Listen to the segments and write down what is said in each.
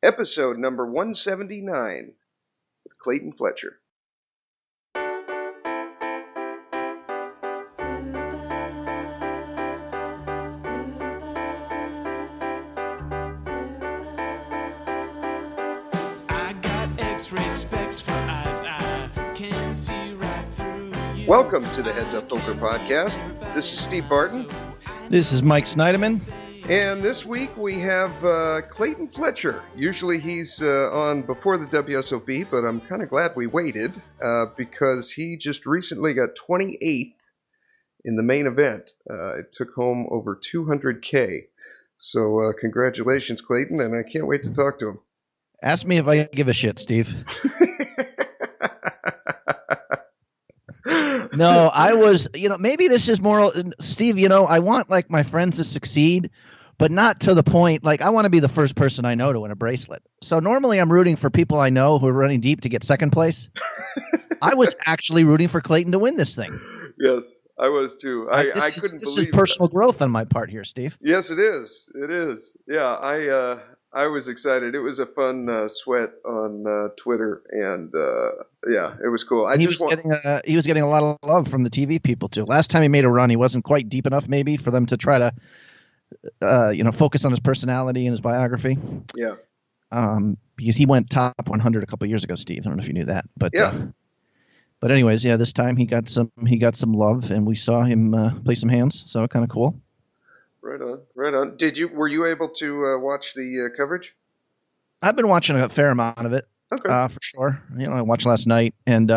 episode number 179 with Clayton Fletcher. Welcome to the Heads Up Poker Podcast. This is Steve Barton. This is Mike Sneideman. And this week we have Clayton Fletcher. Usually he's on before the WSOP, but I'm kind of glad we waited because he just recently got 28th in the main event. It took home over $200K. So congratulations, Clayton, and I can't wait to talk to him. Ask me if I give a shit, Steve. No, I was, maybe this is more, Steve, I want like my friends to succeed, but not to the point, like I want to be the first person I know to win a bracelet. So normally I'm rooting for people I know who are running deep to get second place. I was actually rooting for Clayton to win this thing. Yes, I was too. I couldn't believe this is personal growth on my part here, Steve. Yes, it is. It is. Yeah, I was excited. It was a fun sweat on Twitter, and it was cool. He was getting a lot of love from the TV people too. Last time he made a run, he wasn't quite deep enough, maybe, for them to try to, focus on his personality and his biography. Yeah. Because he went top 100 a couple of years ago, Steve. I don't know if you knew that, but yeah. But anyways, this time he got some love, and we saw him play some hands. So kind of cool. Right on. Were you able to watch the coverage? I've been watching a fair amount of it. Okay. For sure. I watched last night, and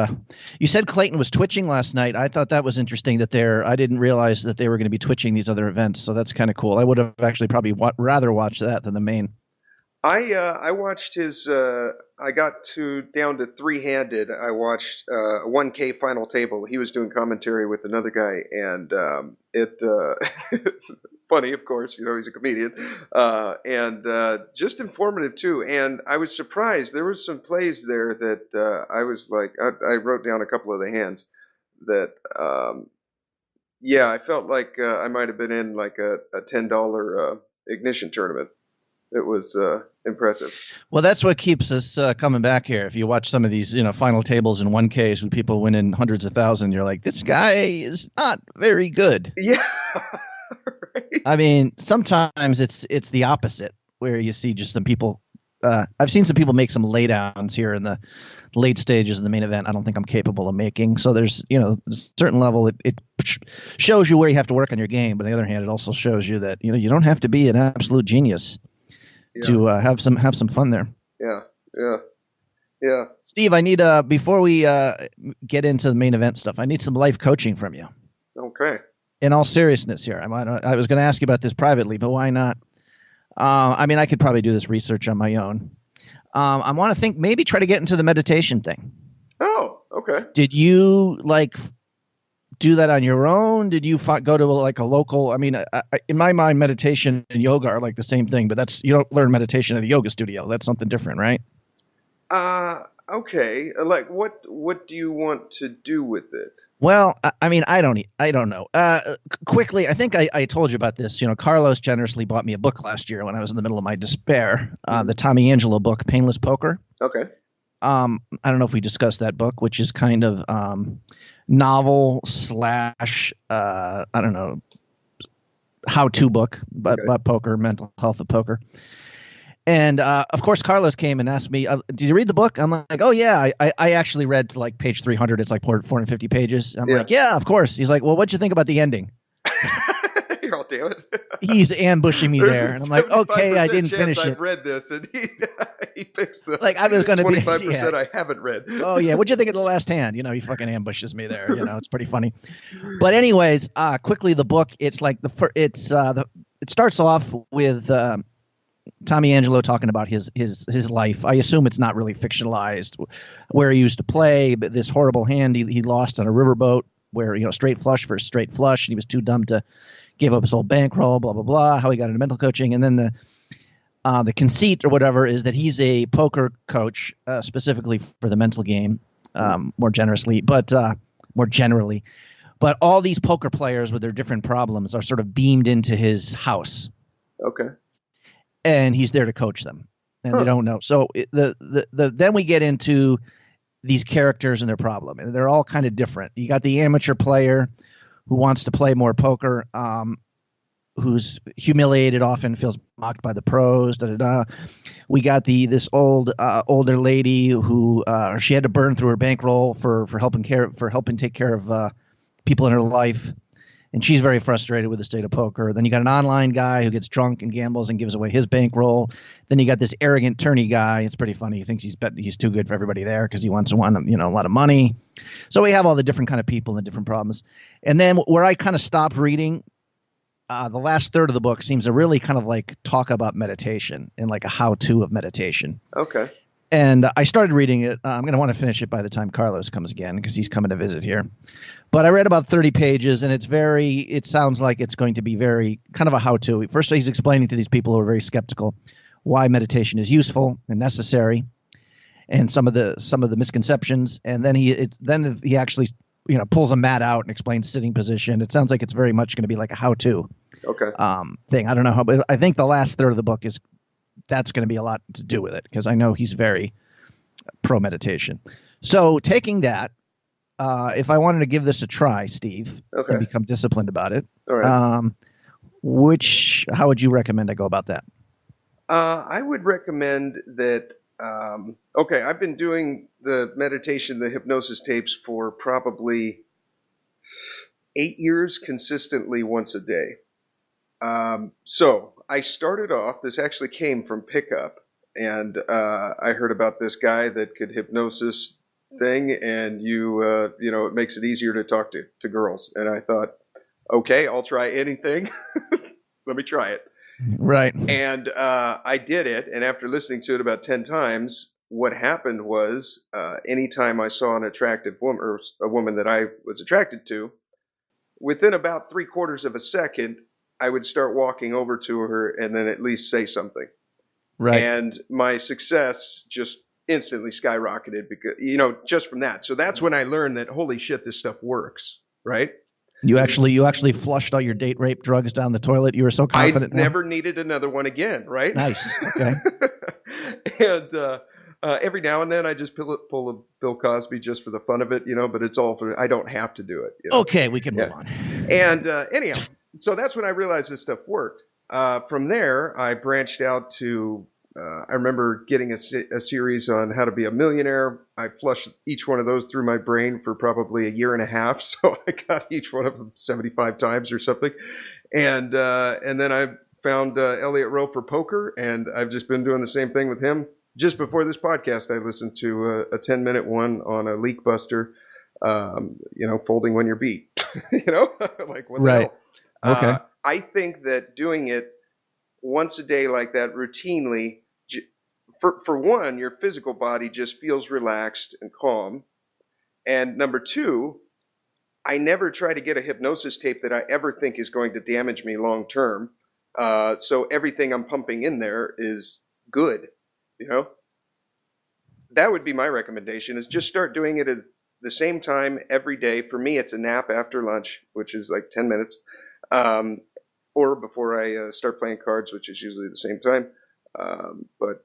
you said Clayton was twitching last night. I thought that was interesting that I didn't realize that they were going to be twitching these other events. So that's kind of cool. I would have actually probably rather watched that than the main. I watched his. I got down to three-handed. I watched 1K final table. He was doing commentary with another guy, and funny, of course. He's a comedian, and just informative too. And I was surprised. There were some plays there that I was like, I wrote down a couple of the hands that, I felt like I might have been in like a $10 ignition tournament. It was impressive. Well, that's what keeps us coming back here. If you watch some of these, final tables in 1Ks with people winning hundreds of thousands, you're like, this guy is not very good. Yeah. Right. I mean, sometimes it's the opposite, where you see just some people. I've seen some people make some laydowns here in the late stages of the main event. I don't think I'm capable of making. So there's, a certain level. It shows you where you have to work on your game. But on the other hand, it also shows you that you don't have to be an absolute genius. Yeah. To have some fun there. Yeah. Steve, I need before we get into the main event stuff, I need some life coaching from you. Okay. In all seriousness, here, I was going to ask you about this privately, but why not? I could probably do this research on my own. I want to maybe try to get into the meditation thing. Oh, okay. Did you do that on your own? Did you go to a local? In my mind, meditation and yoga are like the same thing, but you don't learn meditation at a yoga studio. That's something different, right? Okay. Like what do you want to do with it? Well, I don't know. Quickly, I think I told you about this. Carlos generously bought me a book last year when I was in the middle of my despair. The Tommy Angelo book, Painless Poker. Okay. I don't know if we discussed that book, which is kind of novel / I don't know, how-to book about poker, mental health of poker. And of course, Carlos came and asked me, "Did you read the book?" I'm like, "Oh yeah, I actually read to like page 300. It's like 450 pages." I'm like, "Yeah, of course." He's like, "Well, what'd you think about the ending?" You're all damn it. He's ambushing me there, and I'm like, "Okay, I didn't finish it." I've read this, and he picks the I was going to 25% I haven't read. Oh yeah, what'd you think of the last hand? He fucking ambushes me there. It's pretty funny. But anyways, quickly, the book. It's like it starts off with Tommy Angelo talking about his life. I assume it's not really fictionalized, where he used to play, but this horrible hand he lost on a riverboat where, straight flush versus straight flush. And he was too dumb to give up his whole bankroll, blah, blah, blah, how he got into mental coaching. And then the conceit or whatever is that he's a poker coach, specifically for the mental game, more generally. But all these poker players with their different problems are sort of beamed into his house. Okay. And he's there to coach them. and they don't know. So then we get into these characters and their problem, and they're all kind of different. You got the amateur player who wants to play more poker, who's humiliated, often feels mocked by the pros. We got this older lady who she had to burn through her bankroll for helping take care of people in her life, and she's very frustrated with the state of poker. Then you got an online guy who gets drunk and gambles and gives away his bankroll. Then you got this arrogant tourney guy. It's pretty funny. He thinks he's too good for everybody there because he wants to win, a lot of money. So we have all the different kind of people and different problems. And then where I kind of stopped reading, the last third of the book seems to really kind of like talk about meditation and like a how-to of meditation. Okay. And I started reading it. I'm going to want to finish it by the time Carlos comes again because he's coming to visit here. But I read about 30 pages, and it sounds like it's going to be very kind of a how-to. First, he's explaining to these people who are very skeptical why meditation is useful and necessary, and some of the misconceptions. And then he actually pulls a mat out and explains sitting position. It sounds like it's very much going to be like a how-to thing. I don't know how, but I think the last third of the book that's going to be a lot to do with it because I know he's very pro meditation. So taking that, if I wanted to give this a try, Steve, and become disciplined about it, all right. How would you recommend I go about that? I would recommend that. I've been doing the meditation, the hypnosis tapes for probably 8 years consistently once a day. So I started off, this actually came from Pickup, and I heard about this guy that could hypnosis thing, and it makes it easier to talk to girls. And I thought, okay, I'll try anything. Let me try it. Right. And I did it, and after listening to it about 10 times, what happened was anytime I saw an attractive woman or a woman that I was attracted to, within about 3/4 of a second, I would start walking over to her and then at least say something. Right. And my success just instantly skyrocketed because, just from that. So that's when I learned that, holy shit, this stuff works, right? You actually flushed all your date rape drugs down the toilet. You were so confident. I never needed another one again, right? Nice. Okay. And every now and then I just pull a Bill Cosby just for the fun of it, but it's all I don't have to do it. Okay, we can move on. And anyhow, so that's when I realized this stuff worked. From there, I branched out to, I remember getting a series on how to be a millionaire. I flushed each one of those through my brain for probably a year and a half. So I got each one of them 75 times or something. And then I found Elliot Roe for poker, and I've just been doing the same thing with him. Just before this podcast, I listened to a 10-minute one on a leak buster, folding when you're beat, like what the hell? Okay. I think that doing it once a day like that routinely, for one, your physical body just feels relaxed and calm. And number two, I never try to get a hypnosis tape that I ever think is going to damage me long term. So everything I'm pumping in there is good, That would be my recommendation, is just start doing it at the same time every day. For me, it's a nap after lunch, which is like 10 minutes. Or before I start playing cards, which is usually the same time. But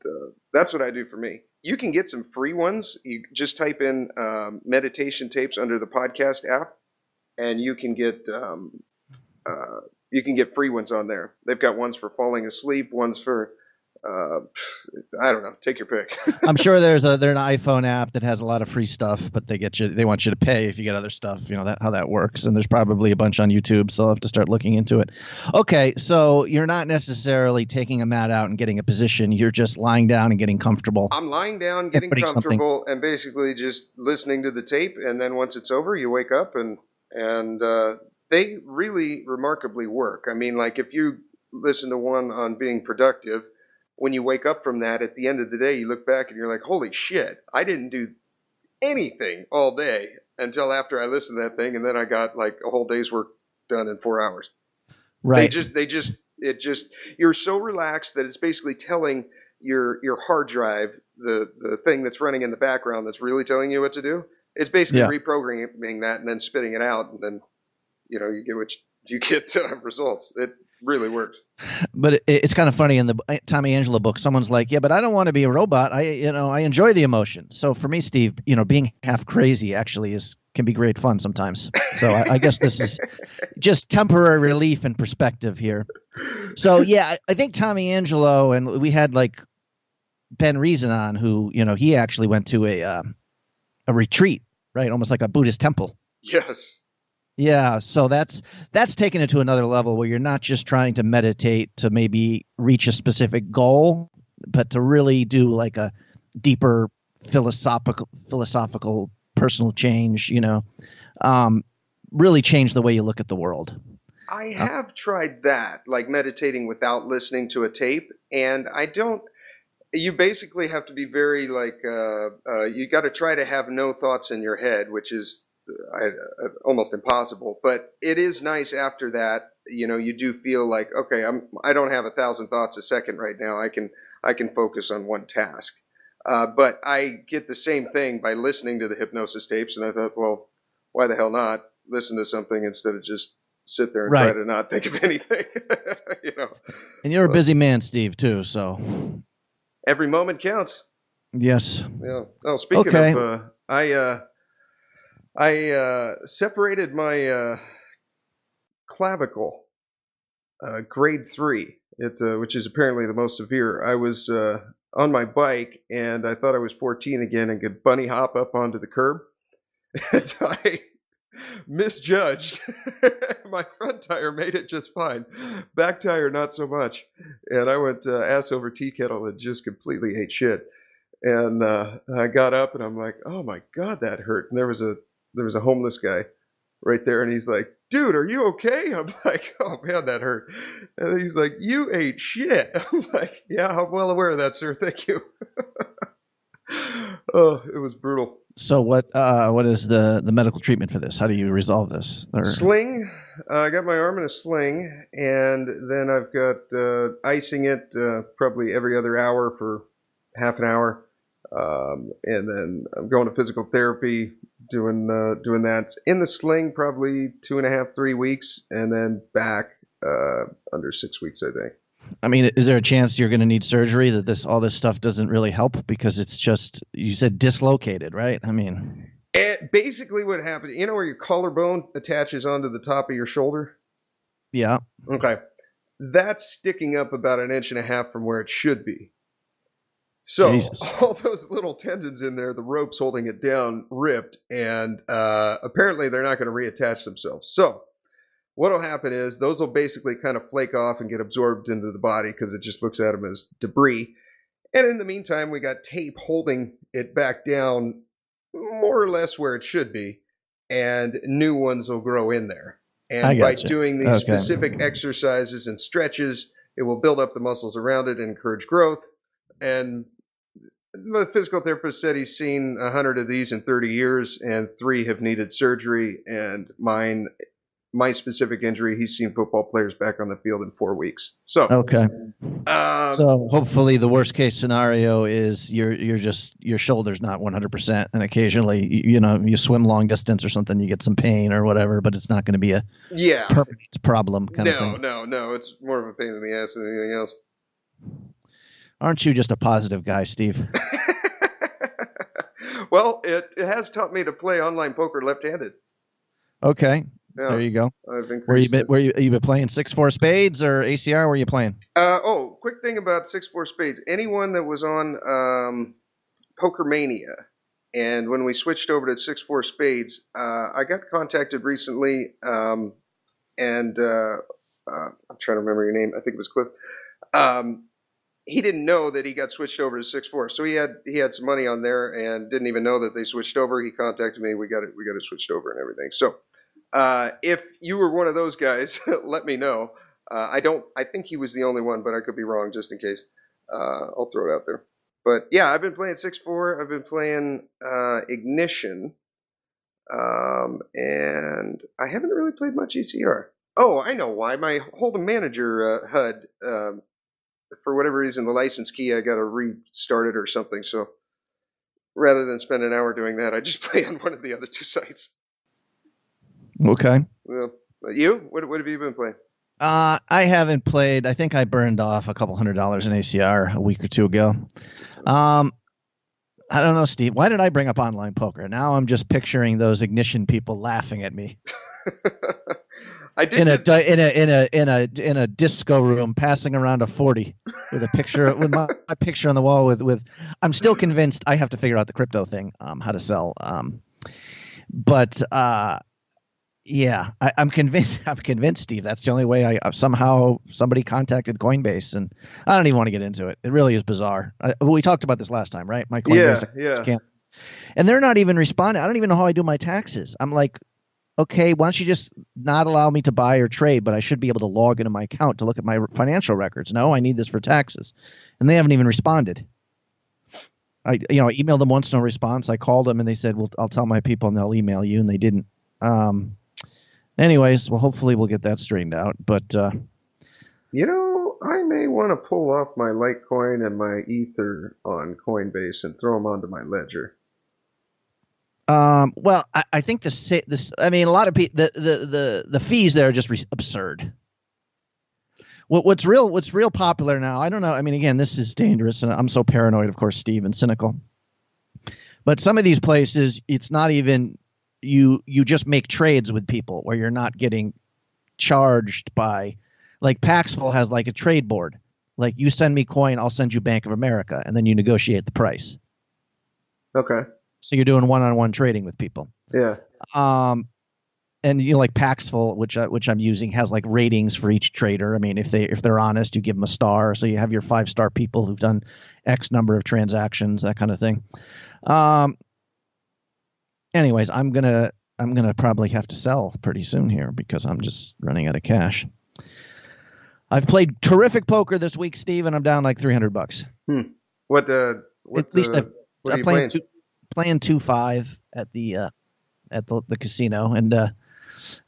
that's what I do for me. You can get some free ones. You just type in meditation tapes under the podcast app, and you can get free ones on there. They've got ones for falling asleep, ones for I don't know. Take your pick. I'm sure there's an iPhone app that has a lot of free stuff, but they want you to pay if you get other stuff. How that works. And there's probably a bunch on YouTube, so I'll have to start looking into it. Okay, so you're not necessarily taking a mat out and getting a position. You're just lying down and getting comfortable. I'm lying down, getting comfortable, and basically just listening to the tape. And then once it's over, you wake up, and they really remarkably work. I mean, like if you listen to one on being productive, when you wake up from that, at the end of the day, you look back and you're like, holy shit, I didn't do anything all day until after I listened to that thing. And then I got like a whole day's work done in 4 hours. Right. You're so relaxed that it's basically telling your hard drive, the thing that's running in the background that's really telling you what to do. It's basically reprogramming that and then spitting it out. And then, you get results. It really works. But it's kind of funny in the Tommy Angelo book. Someone's like, "Yeah, but I don't want to be a robot. I enjoy the emotion." So for me, Steve, being half crazy actually can be great fun sometimes. So I guess this is just temporary relief and perspective here. So yeah, I think Tommy Angelo, and we had like Ben Reason on, who he actually went to a retreat, right, almost like a Buddhist temple. Yes. Yeah, so that's taken it to another level where you're not just trying to meditate to maybe reach a specific goal, but to really do like a deeper philosophical personal change, really change the way you look at the world. I have tried that, like meditating without listening to a tape, and I don't. You basically have to be very like you got to try to have no thoughts in your head, which is almost impossible. But it is nice after that. You do feel like, okay, I don't have 1,000 thoughts a second right now. I can focus on one task. But I get the same thing by listening to the hypnosis tapes, and I thought, well, why the hell not listen to something instead of just sit there and Right. try to not think of anything. And you're a busy man, Steve, too. So every moment counts. Yes. Yeah. Oh, speaking of, I separated my clavicle, grade 3, which is apparently the most severe. I was on my bike, and I thought I was 14 again and could bunny hop up onto the curb. And so I misjudged. My front tire made it just fine. Back tire, not so much. And I went ass over tea kettle and just completely ate shit. And I got up and I'm like, oh my God, that hurt. And there was a homeless guy right there, and he's like, dude, are you okay? I'm like, oh man, that hurt. And he's like, you ate shit. I'm like, yeah, I'm well aware of that, sir. Thank you. Oh, it was brutal. So what is the medical treatment for this? How do you resolve this? Sling. I got my arm in a sling, and then I've got icing it probably every other hour for half an hour. And then I'm going to physical therapy, doing that in the sling probably 2.5, 3 weeks, and then back under 6 weeks, I think. I mean, is there a chance you're going to need surgery, that all this stuff doesn't really help because it's just, you said dislocated, right? I mean, basically what happened, where your collarbone attaches onto the top of your shoulder? Yeah. Okay. That's sticking up about 1.5 inches from where it should be. So Jesus. All those little tendons in there, the ropes holding it down, ripped, and apparently they're not going to reattach themselves. So what will happen is those will basically kind of flake off and get absorbed into the body because it just looks at them as debris. And in the meantime, we got tape holding it back down more or less where it should be, and new ones will grow in there. And by doing these specific exercises and stretches, it will build up the muscles around it and encourage growth. And the physical therapist said he's seen 100 of these in 30 years, and 3 have needed surgery. And my specific injury, he's seen football players back on the field in 4 weeks. So so hopefully the worst case scenario is your shoulder's not 100%, and occasionally you swim long distance or something, you get some pain or whatever, but it's not going to be a permanent problem kind of thing. No, it's more of a pain in the ass than anything else. Aren't you just a positive guy, Steve? Well, it has taught me to play online poker left-handed. Okay. Yeah, there you go. Where you been playing 6-4 spades or ACR? Where are you playing? Quick thing about 6-4 spades. Anyone that was on Poker Mania, and when we switched over to 6-4 spades, I got contacted recently, and I'm trying to remember your name. I think it was Cliff. He didn't know that he got switched over to 6-4, so he had some money on there and didn't even know that they switched over. He contacted me. We got it switched over and everything. So. If you were one of those guys, let me know. I think he was the only one, but I could be wrong just in case. I'll throw it out there. But yeah, I've been playing 6-4. I've been playing Ignition. And I haven't really played much ECR. Oh, I know why. My Hold'em Manager HUD, for whatever reason, the license key, I got to restart it or something. So rather than spend an hour doing that, I just play on one of the other 2 sites. Okay. Well, you? What have you been playing? I haven't played. I think I burned off a couple $100 in ACR a week or two ago. Um, I don't know, Steve. Why did I bring up online poker? Now I'm just picturing those Ignition people laughing at me I did in a disco room, passing around a 40 with a picture with my picture on the wall. With I'm still convinced I have to figure out the crypto thing, how to sell. But yeah, I'm convinced. I'm convinced, Steve. That's the only way. Somehow somebody contacted Coinbase, and I don't even want to get into it. It really is bizarre. We talked about this last time, right? My Coinbase yeah. and they're not even responding. I don't even know how I do my taxes. I'm like, okay, why don't you just not allow me to buy or trade, but I should be able to log into my account to look at my financial records. No, I need this for taxes, and they haven't even responded. I emailed them once, no response. I called them, and they said, "Well, I'll tell my people, and they'll email you," and they didn't. Anyways, well, hopefully we'll get that straightened out. But I may want to pull off my Litecoin and my Ether on Coinbase and throw them onto my ledger. well, I think this. I mean, a lot of people. The fees there are just absurd. What's real popular now? I don't know. I mean, again, this is dangerous, and I'm so paranoid, of course, Steve, and cynical. But some of these places, it's not even. You just make trades with people where you're not getting charged by, like Paxful has like a trade board. Like you send me coin, I'll send you Bank of America, and then you negotiate the price. Okay. So you're doing one-on-one trading with people. Yeah. And like Paxful, which I'm using, has like ratings for each trader. I mean, if they're honest, you give them a star. So you have your 5-star people who've done X number of transactions, that kind of thing. Anyways, I'm gonna probably have to sell pretty soon here because I'm just running out of cash. I've played terrific poker this week, Steve, and I'm down like $300. What At least I'm playing? Playing 2-5 at the casino, and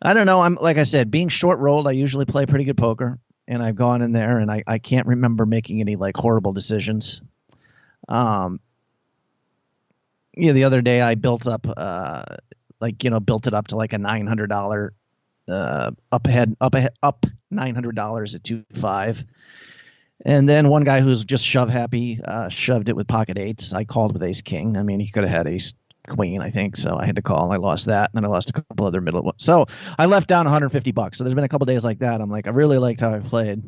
I don't know. I'm like I said, being short rolled, I usually play pretty good poker, and I've gone in there and I can't remember making any like horrible decisions. The other day I built up built it up to like a $900 up $900 at 2-5. And then one guy who's just shove happy shoved it with pocket eights. I called with ace king. I mean, he could have had ace queen, I think. So I had to call. I lost that. And then I lost a couple other middle ones. So I left down $150. So there's been a couple days like that. I'm like, I really liked how I played.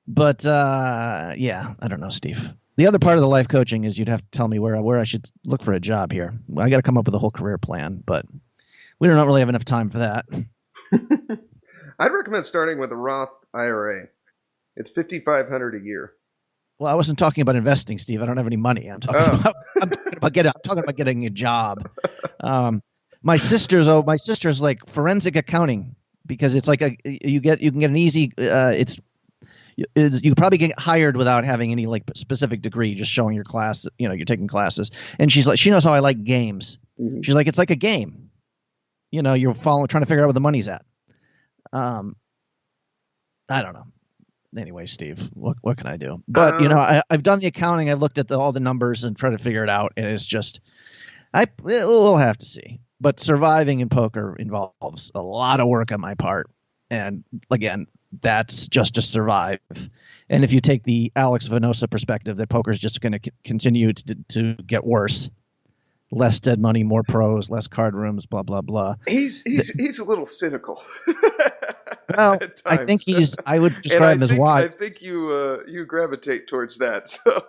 But yeah, I don't know, Steve. The other part of the life coaching is you'd have to tell me where I should look for a job here. I got to come up with a whole career plan, but we don't really have enough time for that. I'd recommend starting with a Roth IRA. It's $5,500 a year. Well, I wasn't talking about investing, Steve. I don't have any money. I'm talking about getting a job. My sister's like forensic accounting because it's like you can get an easy. You probably get hired without having any like specific degree, just showing your class. You're taking classes, and she's like, she knows how I like games. Mm-hmm. She's like, it's like a game. You're trying to figure out where the money's at. I don't know. Anyway, Steve, what can I do? But I've done the accounting. I've looked at all the numbers and tried to figure it out, and it's just, we'll have to see. But surviving in poker involves a lot of work on my part, and again, that's just to survive. And if you take the Alex Venosa perspective, that poker is just going to continue to get worse. Less dead money, more pros, less card rooms, blah blah blah. He's a little cynical. Well, I think I would describe him as wise. I think you gravitate towards that. So.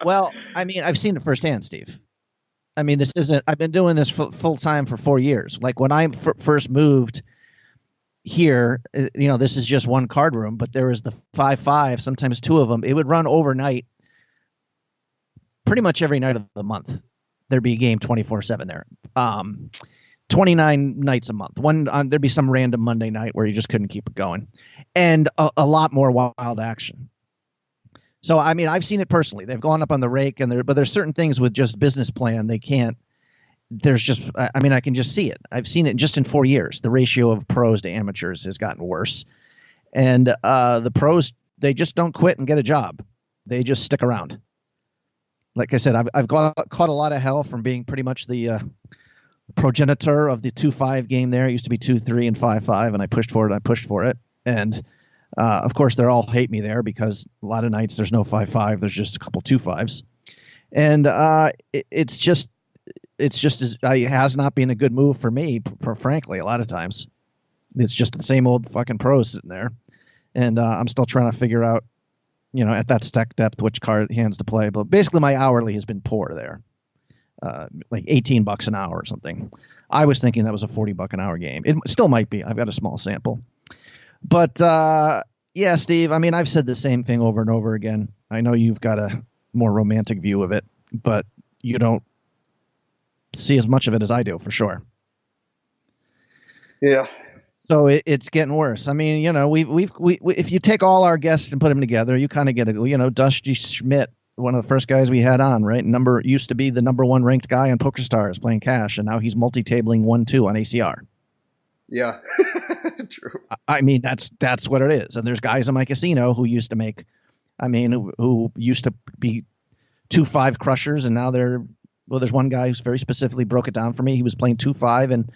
Well, I mean, I've seen it firsthand, Steve. I mean, I've been doing this full time for 4 years. Like when I first moved here, this is just one card room, but there was the 5-5, sometimes two of them. It would run overnight, pretty much every night of the month. There'd be a game 24/7 there. 29 nights a month. There'd be some random Monday night where you just couldn't keep it going, and a lot more wild action. So, I mean, I've seen it personally. They've gone up on the rake, but there's certain things with just business plan they can't. There's just, I mean, I can just see it. I've seen it just in 4 years. The ratio of pros to amateurs has gotten worse, and the pros, they just don't quit and get a job. They just stick around. Like I said, I've caught a lot of hell from being pretty much the progenitor of the 2-5 game there. It used to be 2-3 and 5-5, and I pushed for it. And of course, they all hate me there because a lot of nights there's no 5-5. There's just a couple 2-5s. And it's just it has not been a good move for me, frankly, a lot of times. It's just the same old fucking pros sitting there. And I'm still trying to figure out, at that stack depth, which hands to play. But basically, my hourly has been poor there, like $18 an hour or something. I was thinking that was a $40 an hour game. It still might be. I've got a small sample. But yeah, Steve, I mean, I've said the same thing over and over again. I know you've got a more romantic view of it, but you don't see as much of it as I do, for sure. Yeah. So it's getting worse. I mean, we if you take all our guests and put them together, you kind of get Dusty Schmidt, one of the first guys we had on, right? Used to be the #1 ranked guy on PokerStars playing cash, and now he's multi-tabling 1-2 on ACR. Yeah, true. I mean, that's what it is. And there's guys in my casino who used to make, who used to be 2-5 crushers, and now there's one guy who's very specifically broke it down for me. He was playing 2-5 in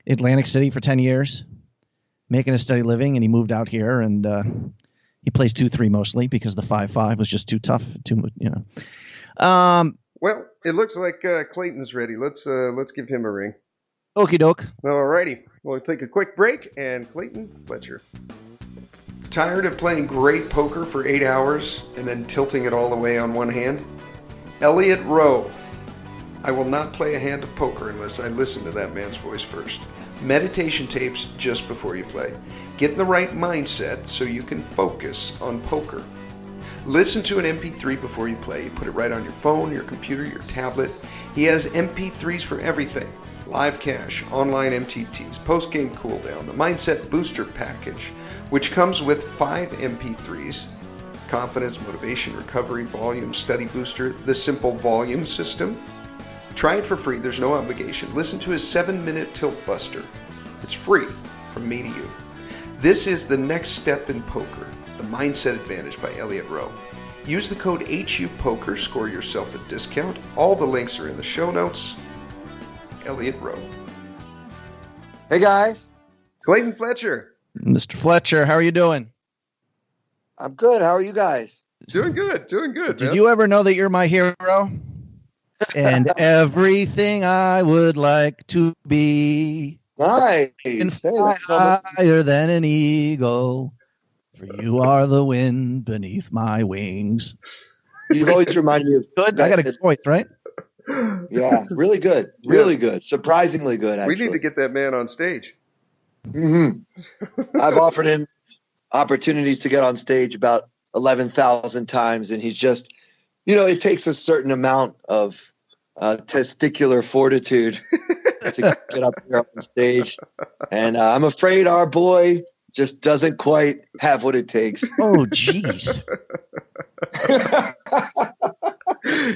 Atlantic City for 10 years. Making a steady living, and he moved out here, and he plays 2-3 mostly because the 5-5 was just too tough. Well, it looks like Clayton's ready. Let's give him a ring. Okie doke. All righty. We'll take a quick break, and Clayton, Fletcher. Tired of playing great poker for 8 hours and then tilting it all the way on one hand? Elliot Roe. I will not play a hand of poker unless I listen to that man's voice first. Meditation tapes just before you play. Get in the right mindset so you can focus on poker. Listen to an MP3 before you play. You put it right on your phone, your computer, your tablet. He has MP3s for everything. Live cash, online MTTs, post-game cooldown, the Mindset Booster package, which comes with 5 MP3s. Confidence, motivation, recovery, volume, study booster, the Simple Volume System. Try it for free. There's no obligation. Listen to his 7-minute tilt buster. It's free from me to you. This is the next step in poker, the Mindset Advantage by Elliot Roe. Use the code HUPOKER, score yourself a discount. All the links are in the show notes. Elliot Roe. Hey guys. Clayton Fletcher. Mr. Fletcher, how are you doing? I'm good. How are you guys? Doing good. Did you ever know that you're my hero? And everything I would like to be. Nice. And fly higher than an eagle. For you are the wind beneath my wings. You've always reminded me of good. I got a good voice, right? Yeah, really good. Really good. Surprisingly good, actually. We need to get that man on stage. I've offered him opportunities to get on stage about 11,000 times, and he's just, it takes a certain amount of testicular fortitude to get up here on stage. And I'm afraid our boy just doesn't quite have what it takes. Oh, jeez.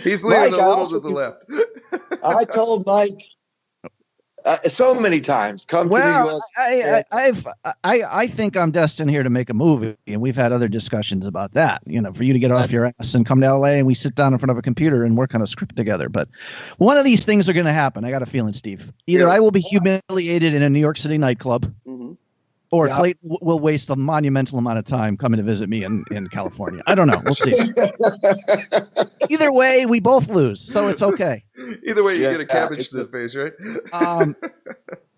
He's leaning Mike, a little to the left. I told Mike so many times, come to New York. I think I'm destined here to make a movie, and we've had other discussions about that. For you to get off your ass and come to LA, and we sit down in front of a computer and work on a script together. But one of these things are going to happen. I got a feeling, Steve. Either I will be humiliated in a New York City nightclub, or Clayton will waste a monumental amount of time coming to visit me in California. I don't know. We'll see. Either way, we both lose, so it's okay. Either way, you get a cabbage to the face, right?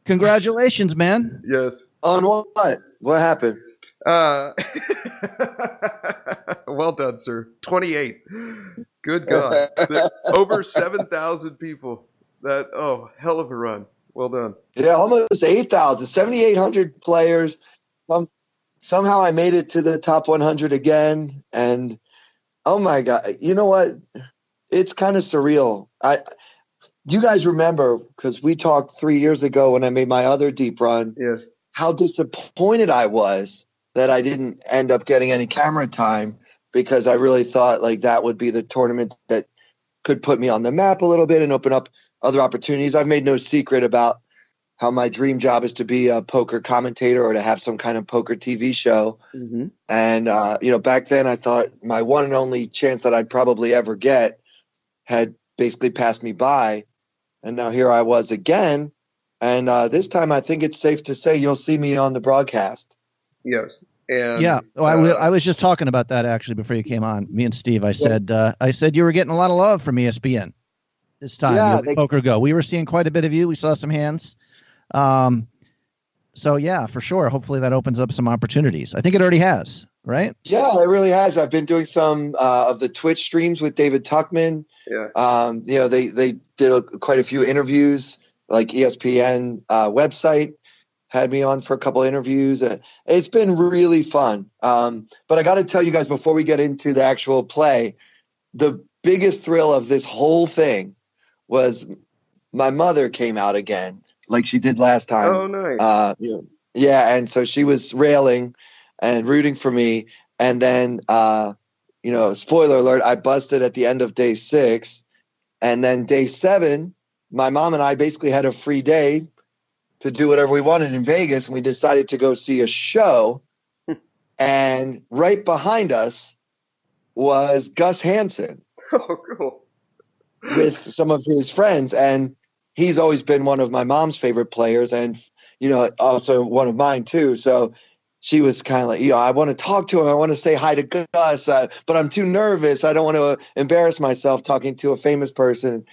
Congratulations, man. Yes. On what? What happened? Well done, sir. 28. Good God. Over 7,000 people. Hell of a run. Well done. Yeah, almost 8,000, 7,800 players. Somehow I made it to the top 100 again. And oh my God, you know what? It's kind of surreal. You guys remember, because we talked 3 years ago when I made my other deep run, yes, how disappointed I was that I didn't end up getting any camera time, because I really thought like that would be the tournament that could put me on the map a little bit and open up other opportunities. I've made no secret about how my dream job is to be a poker commentator or to have some kind of poker TV show. Mm-hmm. And, back then I thought my one and only chance that I'd probably ever get had basically passed me by. And now here I was again. And this time I think it's safe to say you'll see me on the broadcast. Yes. And Yeah, I was just talking about that actually before you came on. Me and Steve, I said you were getting a lot of love from ESPN this time. Yeah, Poker Go. We were seeing quite a bit of you. We saw some hands. So yeah, for sure. Hopefully that opens up some opportunities. I think it already has, right? Yeah, it really has. I've been doing some of the Twitch streams with David Tuckman. Yeah. They did quite a few interviews, like ESPN website had me on for a couple of interviews. It's been really fun. But I got to tell you guys, before we get into the actual play, the biggest thrill of this whole thing was my mother came out again, like she did last time. Oh, nice. Yeah, and so she was railing and rooting for me. And then, spoiler alert, I busted at the end of day 6. And then day 7, my mom and I basically had a free day to do whatever we wanted in Vegas. And we decided to go see a show. And right behind us was Gus Hansen. Oh, cool. With some of his friends. And he's always been one of my mom's favorite players and, also one of mine too. So she was kind of like, I want to talk to him. I want to say hi to Gus, but I'm too nervous. I don't want to embarrass myself talking to a famous person.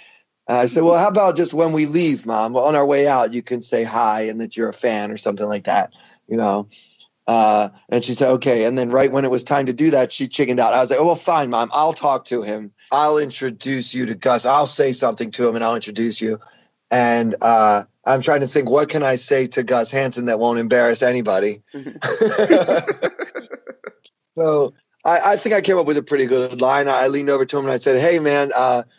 I said, well, how about just when we leave, Mom, on our way out, you can say hi and that you're a fan or something like that, and she said, okay. And then right when it was time to do that, she chickened out. I was like, oh, well, fine, Mom, I'll talk to him. I'll introduce you to Gus. I'll say something to him and I'll introduce you. And I'm trying to think, what can I say to Gus Hansen that won't embarrass anybody? So I think I came up with a pretty good line. I leaned over to him and I said, hey, man,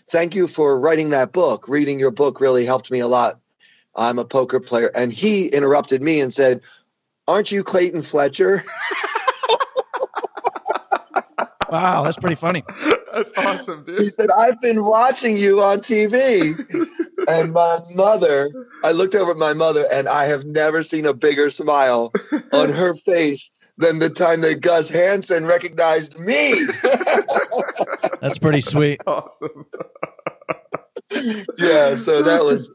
thank you for writing that book. Reading your book really helped me a lot. I'm a poker player. And he interrupted me and said, aren't you Clayton Fletcher? Wow, that's pretty funny. That's awesome, dude. He said, I've been watching you on TV. And my mother, I looked over at my mother and I have never seen a bigger smile on her face than the time that Gus Hansen recognized me. That's pretty sweet. That's awesome. Yeah, so that was,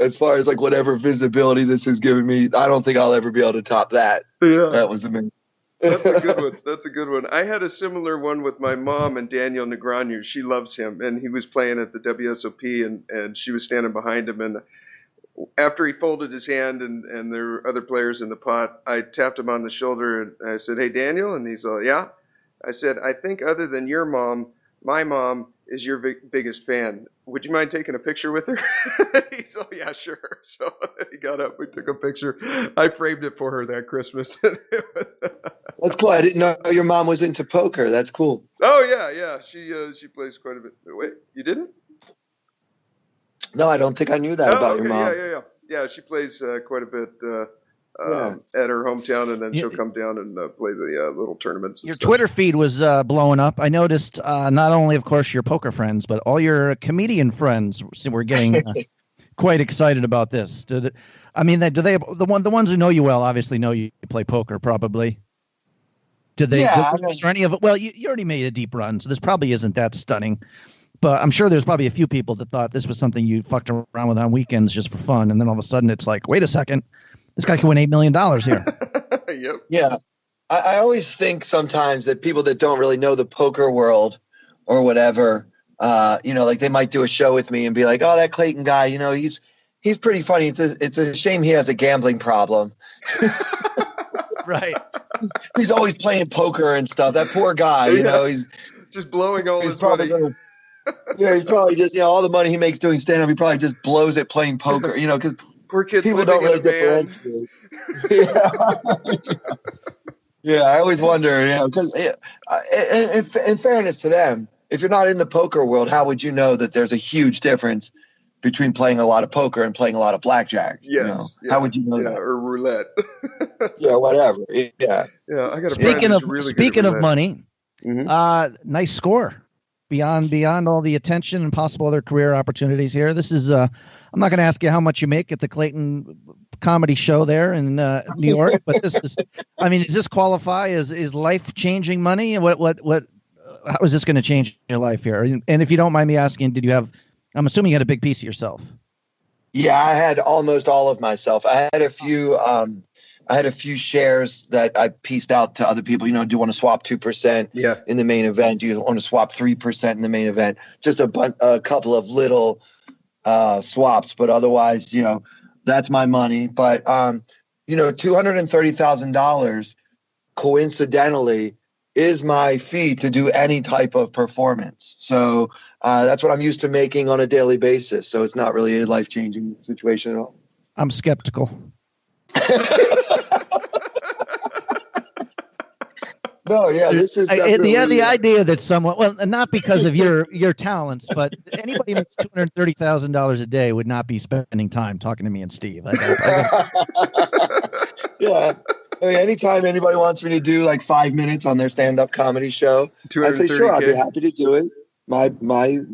as far as like whatever visibility this has given me, I don't think I'll ever be able to top that. Yeah. That was amazing. That's a good one. That's a good one. I had a similar one with my mom and Daniel Negreanu. She loves him, and he was playing at the WSOP, and she was standing behind him. And after he folded his hand and there were other players in the pot, I tapped him on the shoulder, and I said, hey, Daniel? And he's all, yeah? I said, I think other than your mom, my mom is your biggest fan. Would you mind taking a picture with her? He's all, yeah, sure. So he got up. We took a picture. I framed it for her that Christmas. That's cool. I didn't know your mom was into poker. That's cool. Oh, yeah. She plays quite a bit. Wait, you didn't? No, I don't think I knew that about your mom. Yeah, she plays quite a bit at her hometown, and then she'll come down and play the little tournaments. Your Twitter feed was blowing up. I noticed not only, of course, your poker friends, but all your comedian friends were getting quite excited about this. Do they? The ones who know you well obviously know you play poker, probably. Did they? Yeah, was there any of it? Well, you already made a deep run, so this probably isn't that stunning. But I'm sure there's probably a few people that thought this was something you fucked around with on weekends just for fun, and then all of a sudden it's like, wait a second. This guy can win $8 million here. Yep. Yeah. I always think sometimes that people that don't really know the poker world or whatever, like they might do a show with me and be like, oh, that Clayton guy, he's pretty funny. It's a shame he has a gambling problem. Right. He's always playing poker and stuff. That poor guy, he's just blowing all his money. He's probably just, all the money he makes doing stand-up, he probably just blows it playing poker, because poor kids people don't really differentiate. Yeah, I always wonder, because in fairness to them, if you're not in the poker world, how would you know that there's a huge difference between playing a lot of poker and playing a lot of blackjack? Yes. How would you know that? Or roulette. Yeah, whatever. Yeah. Yeah, I got a friend who's really speaking good at of money, nice score. Beyond all the attention and possible other career opportunities here. This is I'm not going to ask you how much you make at the Clayton comedy show there in New York, but this is, does this qualify as life-changing money? And how is this going to change your life here? And if you don't mind me asking, I'm assuming you had a big piece of yourself. Yeah, I had almost all of myself. I had a few I had a few shares that I pieced out to other people. Do you want to swap 2% in the main event? Do you want to swap 3% in the main event? Just a couple of little swaps, but otherwise, that's my money. But $230,000 coincidentally is my fee to do any type of performance. So that's what I'm used to making on a daily basis. So it's not really a life-changing situation at all. I'm skeptical. No, yeah, this is the idea that someone, well, not because of your talents, but anybody who makes $230,000 a day would not be spending time talking to me and Steve. Yeah. I mean, anytime anybody wants me to do like 5 minutes on their stand-up comedy show, I say, sure, I'd be happy to do it. My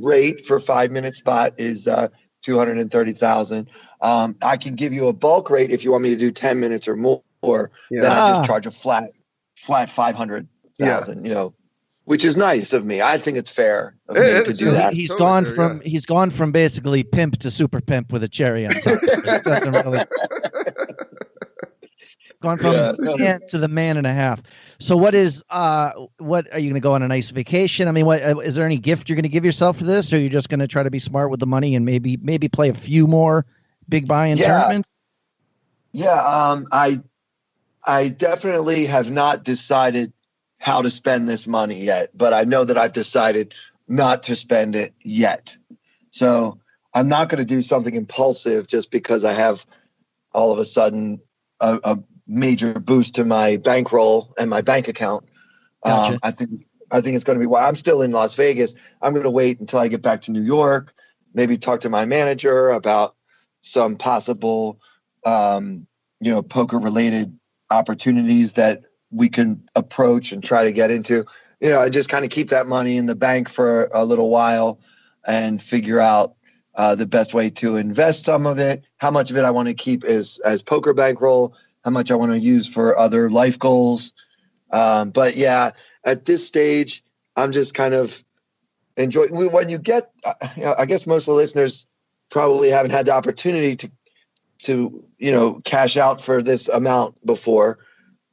rate for 5-minute spot is $230,000. I can give you a bulk rate if you want me to do 10 minutes or more. Then I just charge a flat 500,000. Which is nice of me. I think it's fair of me to do that. He's gone from basically pimp to super pimp with a cherry on top. It doesn't really. Gone from man to the man and a half. So what are you going to go on a nice vacation? I mean, what is there any gift you're going to give yourself for this, or are you just going to try to be smart with the money and maybe play a few more big buy-in tournaments? Yeah, I definitely have not decided how to spend this money yet, but I know that I've decided not to spend it yet. So I'm not going to do something impulsive just because I have all of a sudden a major boost to my bankroll and my bank account. Gotcha. I think it's going to be why I'm still in Las Vegas. I'm going to wait until I get back to New York, maybe talk to my manager about some possible, poker related opportunities that we can approach and try to get into, and just kind of keep that money in the bank for a little while and figure out the best way to invest some of it, how much of it I want to keep as poker bankroll, how much I want to use for other life goals. But yeah, at this stage, I'm just kind of enjoying. When you get, I guess most of the listeners probably haven't had the opportunity to cash out for this amount before,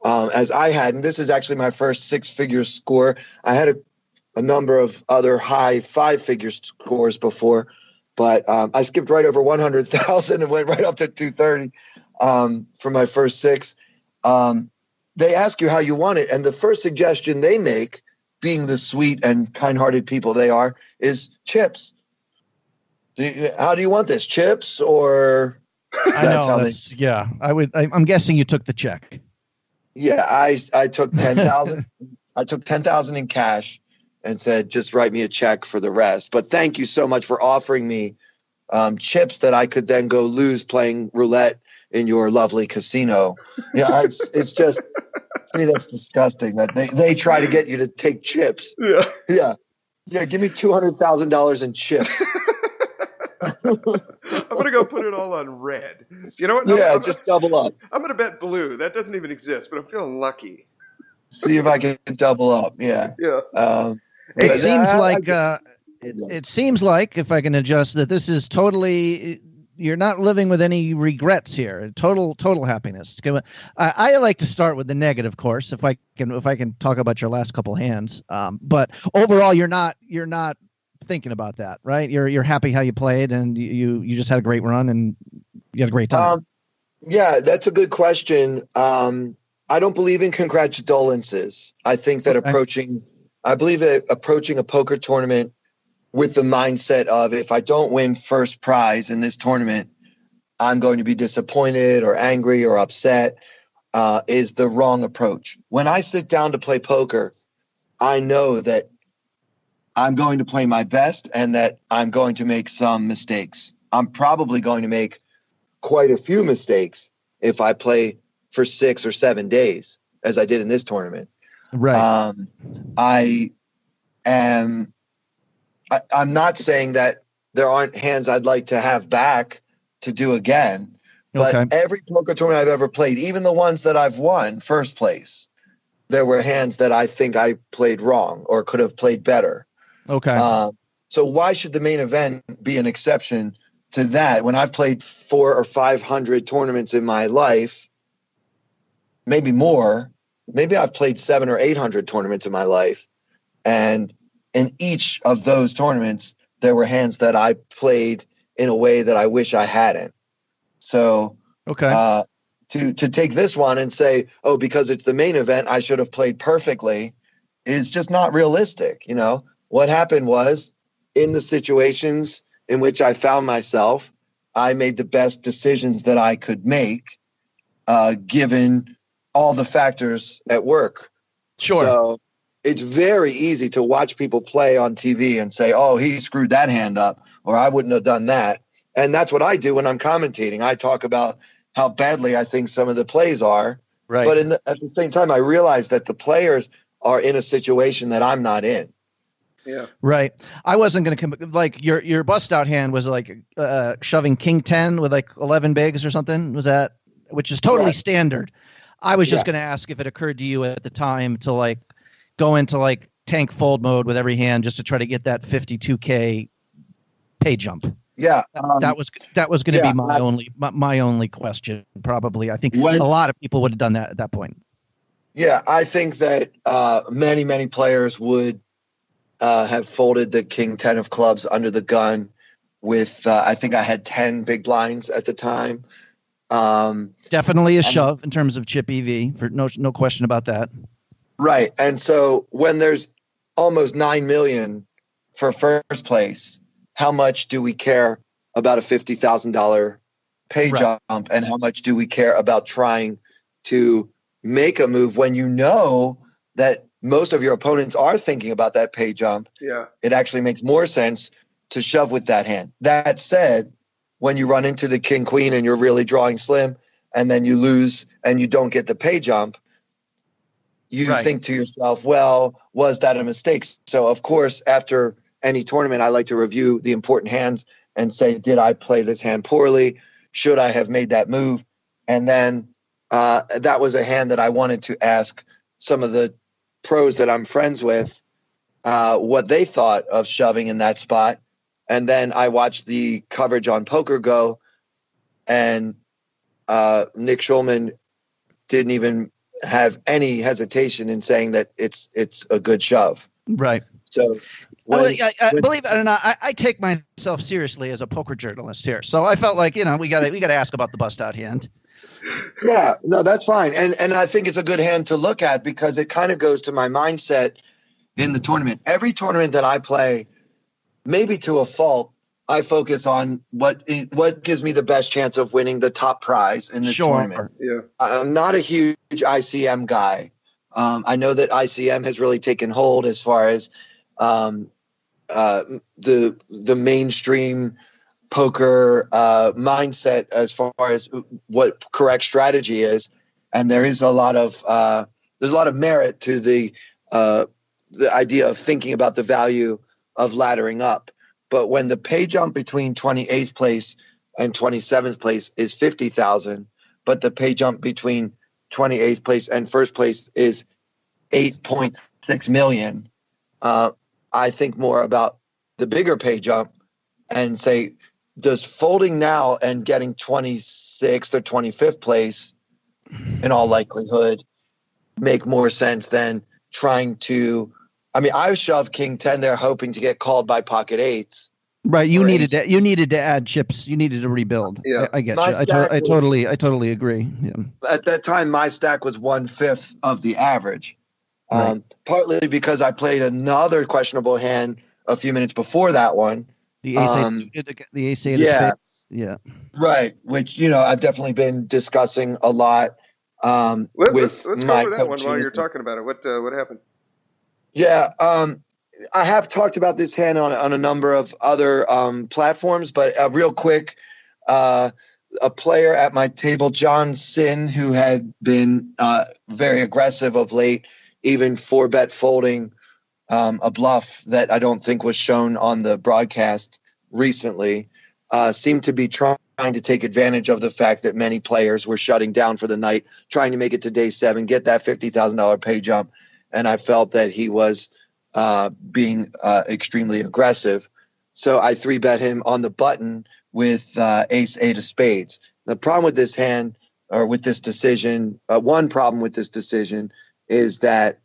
as I had. And this is actually my first 6-figure score. I had a number of other high 5-figure scores before, but I skipped right over 100,000 and went right up to 230 for my first 6. They ask you how you want it, and the first suggestion they make, being the sweet and kind-hearted people they are, is chips. How do you want this? Chips or? I'm guessing you took the check. Yeah, I took 10,000. I took 10,000 in cash and said, just write me a check for the rest. But thank you so much for offering me chips that I could then go lose playing roulette in your lovely casino. Yeah, it's just, to me, that's disgusting that they try to get you to take chips. Yeah. Give me $200,000 in chips. I'm gonna go put it all on red. You know what? Just double up. I'm gonna bet blue. That doesn't even exist, but I'm feeling lucky. See if I can double up. Yeah. It seems like if I can adjust that, this is totally. You're not living with any regrets here. Total happiness. I like to start with the negative, of course, if I can talk about your last couple hands. But overall, you're not thinking about that, right? You're happy how you played, and you just had a great run, and you had a great time. Yeah, that's a good question. I don't believe in congratulances. I think that approaching a poker tournament with the mindset of, if I don't win first prize in this tournament, I'm going to be disappointed or angry or upset, is the wrong approach. When I sit down to play poker, I know that I'm going to play my best and that I'm going to make some mistakes. I'm probably going to make quite a few mistakes if I play for 6 or 7 days, as I did in this tournament. Right. I'm not saying that there aren't hands I'd like to have back to do again, but every poker tournament I've ever played, even the ones that I've won first place, there were hands that I think I played wrong or could have played better. So why should the main event be an exception to that? When I've played 400 or 500 tournaments in my life, maybe more. Maybe I've played 700 or 800 tournaments in my life. And in each of those tournaments, there were hands that I played in a way that I wish I hadn't. So Okay. To take this one and say, oh, because it's the main event, I should have played perfectly is just not realistic. You know, what happened was in the situations in which I found myself, I made the best decisions that I could make, given all the factors at work. Sure. So it's very easy to watch people play on TV and say, oh, he screwed that hand up, or I wouldn't have done that. And that's what I do when I'm commentating. I talk about how badly I think some of the plays are. Right. But at the same time, I realize that the players are in a situation that I'm not in. Yeah. Right. I wasn't going to like your bust out hand was like shoving king 10 with like 11 bigs or something. Was that, which is totally standard. I was just going to ask if it occurred to you at the time to like go into like tank fold mode with every hand just to try to get that 52K pay jump. Yeah. That was going to be my only question. Probably. I think a lot of people would have done that at that point. Yeah. I think that many players would have folded the king 10 of clubs under the gun with, I think I had 10 big blinds at the time. Definitely a shove in terms of chip EV, for no question about that. Right. And so when there's almost 9 million for first place, how much do we care about a $50,000 pay jump, and how much do we care about trying to make a move when you know that most of your opponents are thinking about that pay jump? Yeah. It actually makes more sense to shove with that hand. That said, when you run into the king queen and you're really drawing slim and then you lose and you don't get the pay jump, you think to yourself, well, was that a mistake? So of course, after any tournament, I like to review the important hands and say, did I play this hand poorly? Should I have made that move? And then that was a hand that I wanted to ask some of the pros that I'm friends with what they thought of shoving in that spot. And then I watched the coverage on Poker Go, and Nick Schulman didn't even have any hesitation in saying that it's a good shove. Right. So believe it or not, I take myself seriously as a poker journalist here. So I felt like, we got to ask about the bust out hand. Yeah, no, that's fine. And I think it's a good hand to look at because it kind of goes to my mindset in the tournament. Every tournament that I play, maybe to a fault, I focus on what gives me the best chance of winning the top prize in the tournament. Yeah. I'm not a huge ICM guy. I know that ICM has really taken hold as far as the mainstream poker mindset as far as what correct strategy is, and there's a lot of merit to the idea of thinking about the value of laddering up. But when the pay jump between 28th place and 27th place is 50,000, but the pay jump between 28th place and first place is 8.6 million, I think more about the bigger pay jump and say, does folding now and getting 26th or 25th place in all likelihood make more sense than trying to, I shoved king 10 there hoping to get called by pocket eights. Right. You needed to add chips. You needed to rebuild. Yeah. I get you. I totally agree. Yeah. At that time, my stack was 1/5 of the average. Partly because I played another questionable hand a few minutes before that one. The ace eight of spades. Yeah. Right. Which, I've definitely been discussing a lot Let's go my over that one while coaches. you're talking about it. What happened? Yeah. I have talked about this hand on a number of other platforms, but real quick, a player at my table, John Sin, who had been very aggressive of late, even 4-bet folding a bluff that I don't think was shown on the broadcast recently, seemed to be trying to take advantage of the fact that many players were shutting down for the night, trying to make it to day 7, get that $50,000 pay jump. And I felt that he was being extremely aggressive. So I 3-bet him on the button with ace 8 of spades. The problem with this hand or with this decision. One problem with this decision is that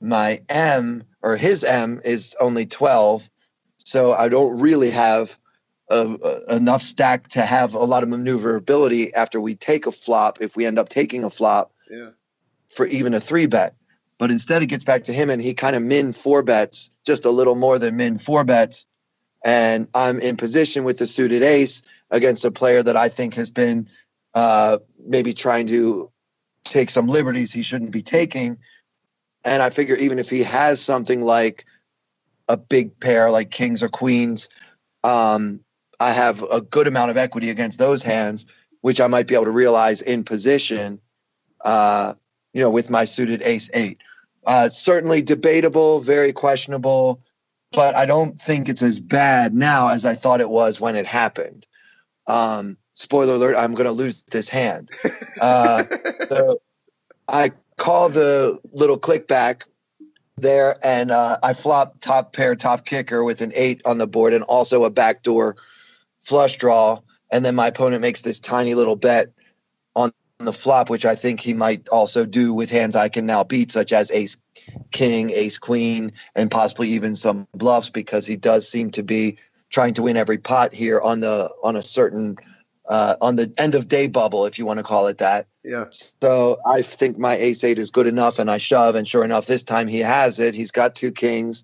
my M or his M is only 12. So I don't really have enough stack to have a lot of maneuverability after we take a flop, if we end up taking a flop for even a 3-bet. But instead it gets back to him and he kind of min 4-bets, just a little more than min 4-bets. And I'm in position with the suited ace against a player that I think has been maybe trying to take some liberties he shouldn't be taking. And I figure even if he has something like a big pair like kings or queens, I have a good amount of equity against those hands, which I might be able to realize in position, with my suited ace-8. Certainly debatable, very questionable, but I don't think it's as bad now as I thought it was when it happened. Spoiler alert, I'm going to lose this hand. So I call the little click back there, and I flop top pair, top kicker with an 8 on the board and also a backdoor flush draw. And then my opponent makes this tiny little bet on the flop, which I think he might also do with hands I can now beat, such as ace king, ace queen, and possibly even some bluffs, because he does seem to be trying to win every pot here on the end of day bubble, if you want to call it that. Yeah. So I think my ace-8 is good enough, and I shove, and sure enough, this time he has it. He's got 2 kings,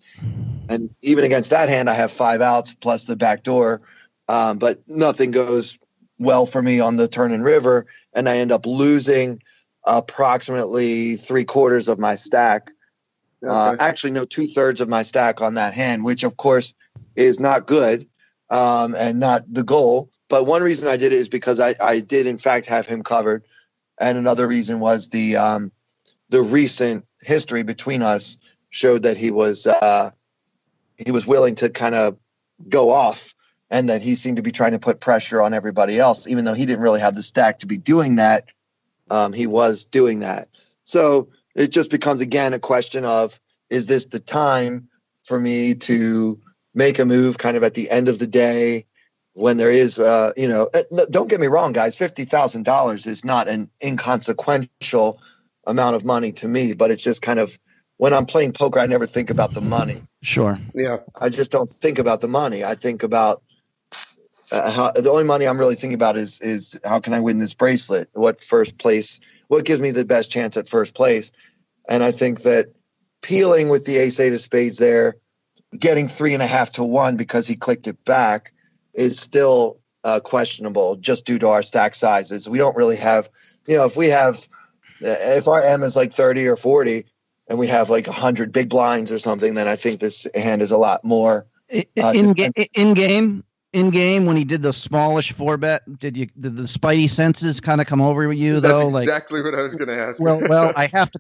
and even against that hand, I have 5 outs plus the back door. But nothing goes well for me on the turn and river, and I end up losing approximately 3/4 of my stack. Actually, no, 2/3 of my stack on that hand, which of course is not good and not the goal. But one reason I did it is because I did in fact have him covered, and another reason was the recent history between us showed that he was willing to kind of go off, and that he seemed to be trying to put pressure on everybody else, even though he didn't really have the stack to be doing that. He was doing that. So it just becomes, again, a question of, is this the time for me to make a move kind of at the end of the day when there is, don't get me wrong, guys, $50,000 is not an inconsequential amount of money to me, but it's just kind of, when I'm playing poker, I never think about the money. Sure. Yeah. I just don't think about the money. I think about the only money I'm really thinking about is how can I win this bracelet? What gives me the best chance at first place? And I think that peeling with the ace-8 of spades there, getting 3.5 to 1 because he clicked it back is still questionable just due to our stack sizes. We don't really have, if our M is like 30 or 40 and we have like 100 big blinds or something, then I think this hand is a lot more. In game, when he did the smallish 4-bet, did the spidey senses kind of come over you though? That's exactly what I was going to ask. Well, I have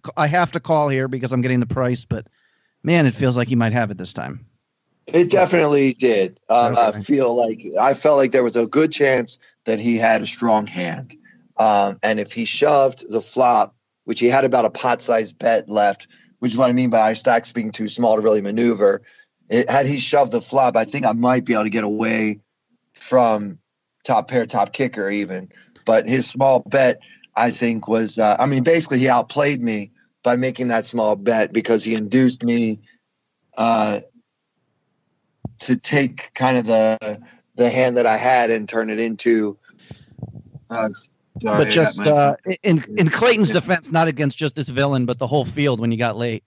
to call here because I'm getting the price, but man, it feels like he might have it this time. It definitely did. Okay. I felt like there was a good chance that he had a strong hand, and if he shoved the flop, which he had about a pot-sized bet left, which is what I mean by our stacks being too small to really maneuver. Had he shoved the flop, I think I might be able to get away from top pair, top kicker even. But his small bet, I think, was basically he outplayed me by making that small bet because he induced me to take kind of the hand that I had and turn it into. But just in Clayton's defense, not against just this villain, but the whole field when you got late,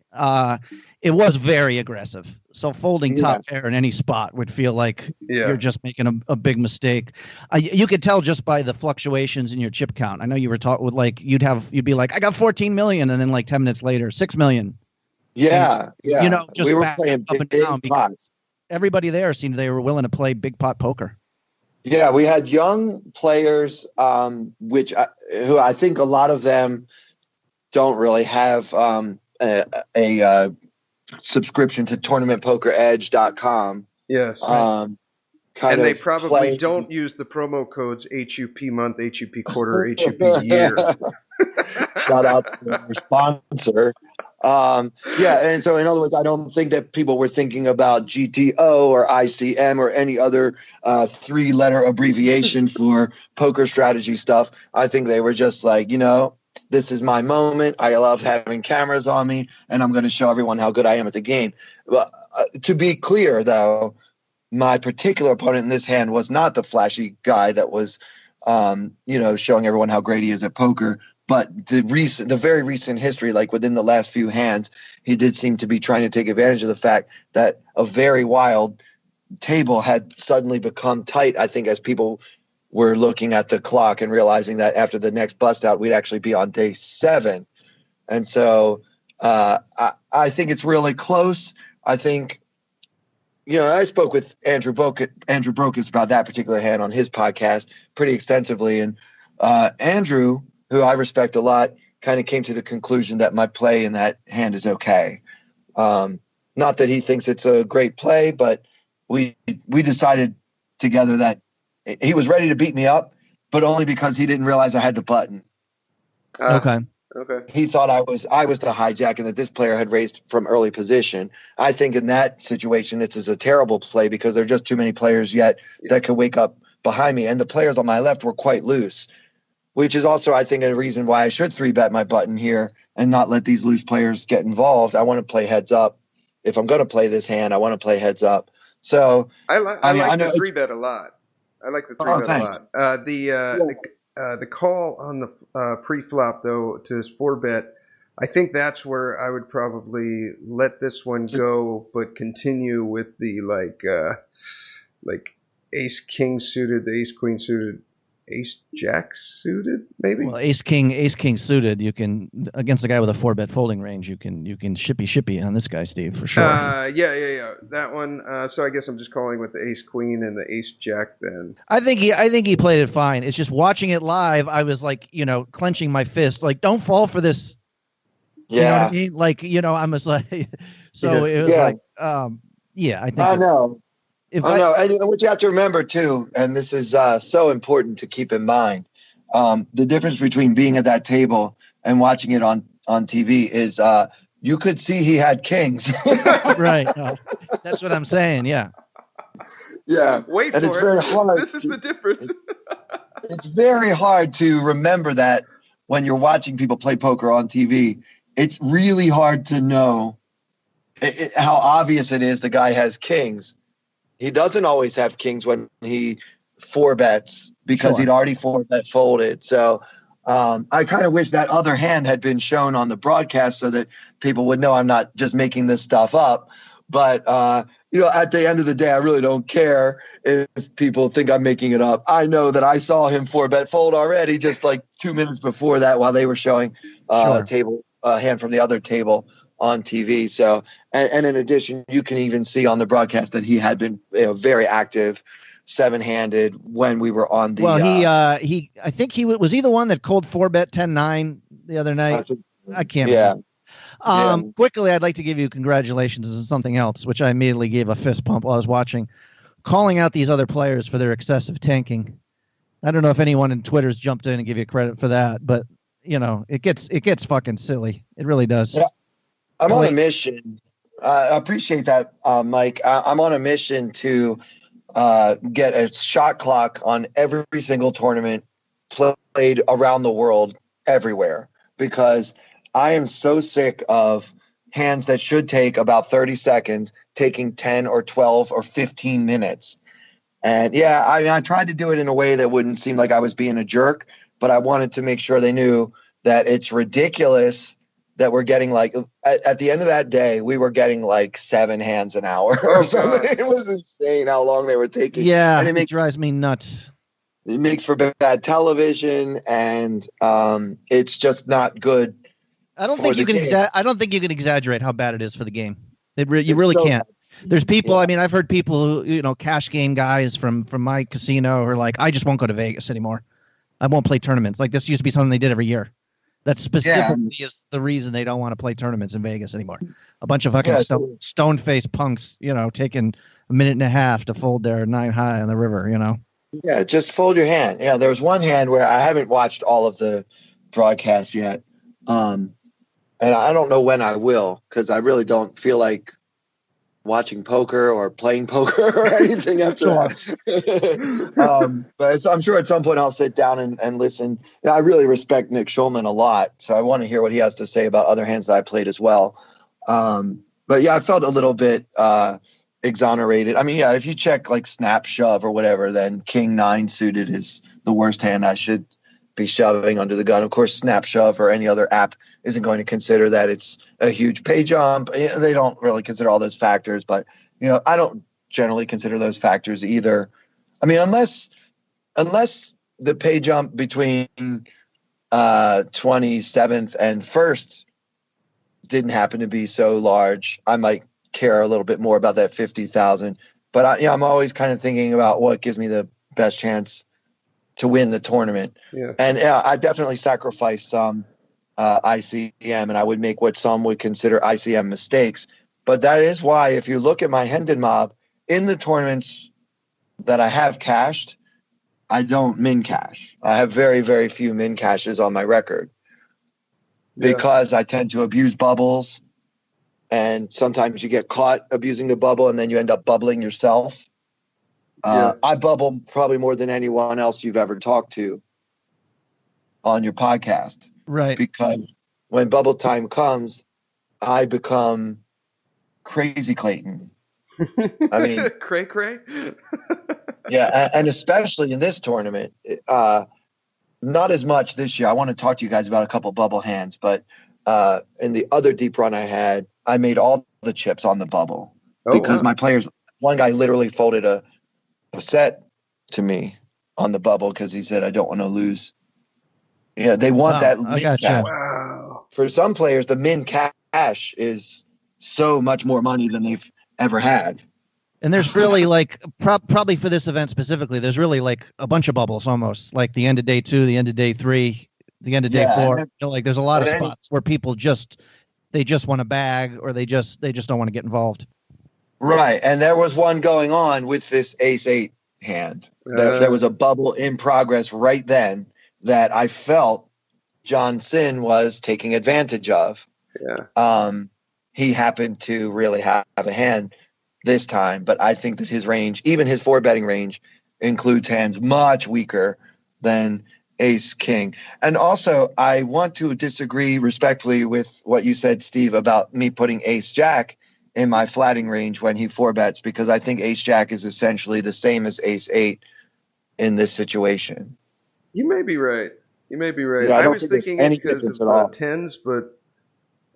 it was very aggressive. So folding top pair in any spot would feel like you're just making a big mistake. You could tell just by the fluctuations in your chip count. I know you were talking with you'd be like, I got 14 million, and then like 10 minutes later, 6 million. Yeah. Just we were back playing up and big down. pots. Everybody there seemed they were willing to play big pot poker. Yeah, we had young players, who I think a lot of them don't really have a subscription to tournamentpokeredge.com. Yes. And they probably don't use the promo codes HUP month, HUP quarter, HUP year. Shout out to our sponsor. Yeah, and so in other words, I don't think that people were thinking about GTO or ICM or any other 3-letter abbreviation for poker strategy stuff. I think they were just like, this is my moment. I love having cameras on me, and I'm going to show everyone how good I am at the game. But, to be clear, though, my particular opponent in this hand was not the flashy guy that was, showing everyone how great he is at poker. But the very recent history, like within the last few hands, he did seem to be trying to take advantage of the fact that a very wild table had suddenly become tight, I think, as people were looking at the clock and realizing that after the next bust out, we'd actually be on day 7. And so I think it's really close. I think, I spoke with Andrew Brokus about that particular hand on his podcast pretty extensively. And Andrew, who I respect a lot, kind of came to the conclusion that my play in that hand is okay. Not that he thinks it's a great play, but we decided together that he was ready to beat me up, but only because he didn't realize I had the button. Okay. He thought I was the hijack and that this player had raised from early position. I think in that situation, this is a terrible play because there are just too many players yet that could wake up behind me. And the players on my left were quite loose, which is also, I think, a reason why I should 3-bet my button here and not let these loose players get involved. I want to play heads up. If I'm going to play this hand, I want to play heads up. So I like the 3-bet a lot. I like the 3-bet a lot. The call on the pre-flop, though, to his 4-bet, I think that's where I would probably let this one go, but continue with the like ace king suited, the ace queen suited, ace jack suited, maybe. Well, ace king suited. You can, against a guy with a 4-bet folding range, you can shippy on this guy, Steve, for sure. Yeah. That one. So I guess I'm just calling with the ace queen and the ace jack. Then I think he played it fine. It's just watching it live, I was like, clenching my fist, like, don't fall for this. Yeah. You know what I mean? Like, I was like, so it was like, I think I know. I know. And what you have to remember too, and this is so important to keep in mind, the difference between being at that table and watching it on TV is you could see he had kings. Right. That's what I'm saying. Yeah. Yeah. Wait and for it's it. Very hard. This is the difference. It's very hard to remember that when you're watching people play poker on TV. It's really hard to know how obvious it is the guy has kings. He doesn't always have kings when he 4-bets because he'd already 4-bet folded. So I kind of wish that other hand had been shown on the broadcast so that people would know I'm not just making this stuff up. But, at the end of the day, I really don't care if people think I'm making it up. I know that I saw him 4-bet fold already just like 2 minutes before that while they were showing a hand from the other table on TV. So, and in addition, you can even see on the broadcast that he had been very active 7-handed when we were on the. Well, I think was he the one that called 4-bet 10-9 the other night? I can't remember. Quickly, I'd like to give you congratulations on something else, which I immediately gave a fist pump while I was watching, calling out these other players for their excessive tanking. I don't know if anyone in Twitter's jumped in and give you credit for that, but it gets fucking silly. It really does. Yeah. I'm on a mission. I appreciate that, Mike. I'm on a mission to get a shot clock on every single tournament played around the world, everywhere, because I am so sick of hands that should take about 30 seconds taking 10 or 12 or 15 minutes. And I tried to do it in a way that wouldn't seem like I was being a jerk, but I wanted to make sure they knew that it's ridiculous that we're getting at the end of that day, we were getting 7 hands an hour or something. It was insane how long they were taking. Yeah, and it drives me nuts. It makes for bad television, and it's just not good. I don't think you can. I don't think you can exaggerate how bad it is for the game. You really can't. There's people. I mean, I've heard people who cash game guys from my casino who are like, I just won't go to Vegas anymore. I won't play tournaments. Like, this used to be something they did every year. That specifically is the reason they don't want to play tournaments in Vegas anymore. A bunch of fucking stone-faced punks, taking a minute and a half to fold their 9 high on the river, Yeah, just fold your hand. Yeah, there was one hand where I haven't watched all of the broadcast yet, And I don't know when I will, because I really don't feel like watching poker or playing poker or anything after that. But I'm sure at some point I'll sit down and listen. Yeah, I really respect Nick Schulman a lot, so I want to hear what he has to say about other hands that I played as well. But yeah, I felt a little bit exonerated. I mean, yeah, if you check like snap shove or whatever, then King 9 suited is the worst hand I should be shoving under the gun. Of course, snap shove or any other app isn't going to consider that it's a huge pay jump. They don't really consider all those factors, but I don't generally consider those factors either. I mean, unless the pay jump between 27th and 1st didn't happen to be so large, I might care a little bit more about that 50,000. But I'm always kind of thinking about what gives me the best chance to win the tournament. Yeah. And I definitely sacrificed some ICM, and I would make what some would consider ICM mistakes. But that is why, if you look at my Hendon mob, in the tournaments that I have cashed, I don't min cash. I have very, very few min cashes on my record because I tend to abuse bubbles. And sometimes you get caught abusing the bubble and then you end up bubbling yourself. I bubble probably more than anyone else you've ever talked to on your podcast. Right. Because when bubble time comes, I become crazy Clayton. I mean, cray. Yeah, and especially in this tournament, not as much this year. I want to talk to you guys about a couple bubble hands, but in the other deep run I had, I made all the chips on the bubble because my players, one guy literally folded a set to me on the bubble because he said, I don't want to lose. Yeah, they want that min cash. Wow. For some players, the min cash is so much more money than they've ever had. And there's really like probably for this event specifically, there's really like a bunch of bubbles almost, like the end of day 2, the end of day 3, the end of day 4. Like there's a lot of spots where people just want to bag, or they just don't want to get involved. Right, and there was one going on with this ace-8 hand. There was a bubble in progress right then that I felt John Sin was taking advantage of. Yeah. He happened to really have a hand this time, but I think that his range, even his 4-betting range, includes hands much weaker than ace king. And also, I want to disagree respectfully with what you said, Steve, about me putting ace jack in my flatting range when he 4-bets, because I think ace jack is essentially the same as ace 8 in this situation. You may be right. Yeah, I was thinking it because of tens, but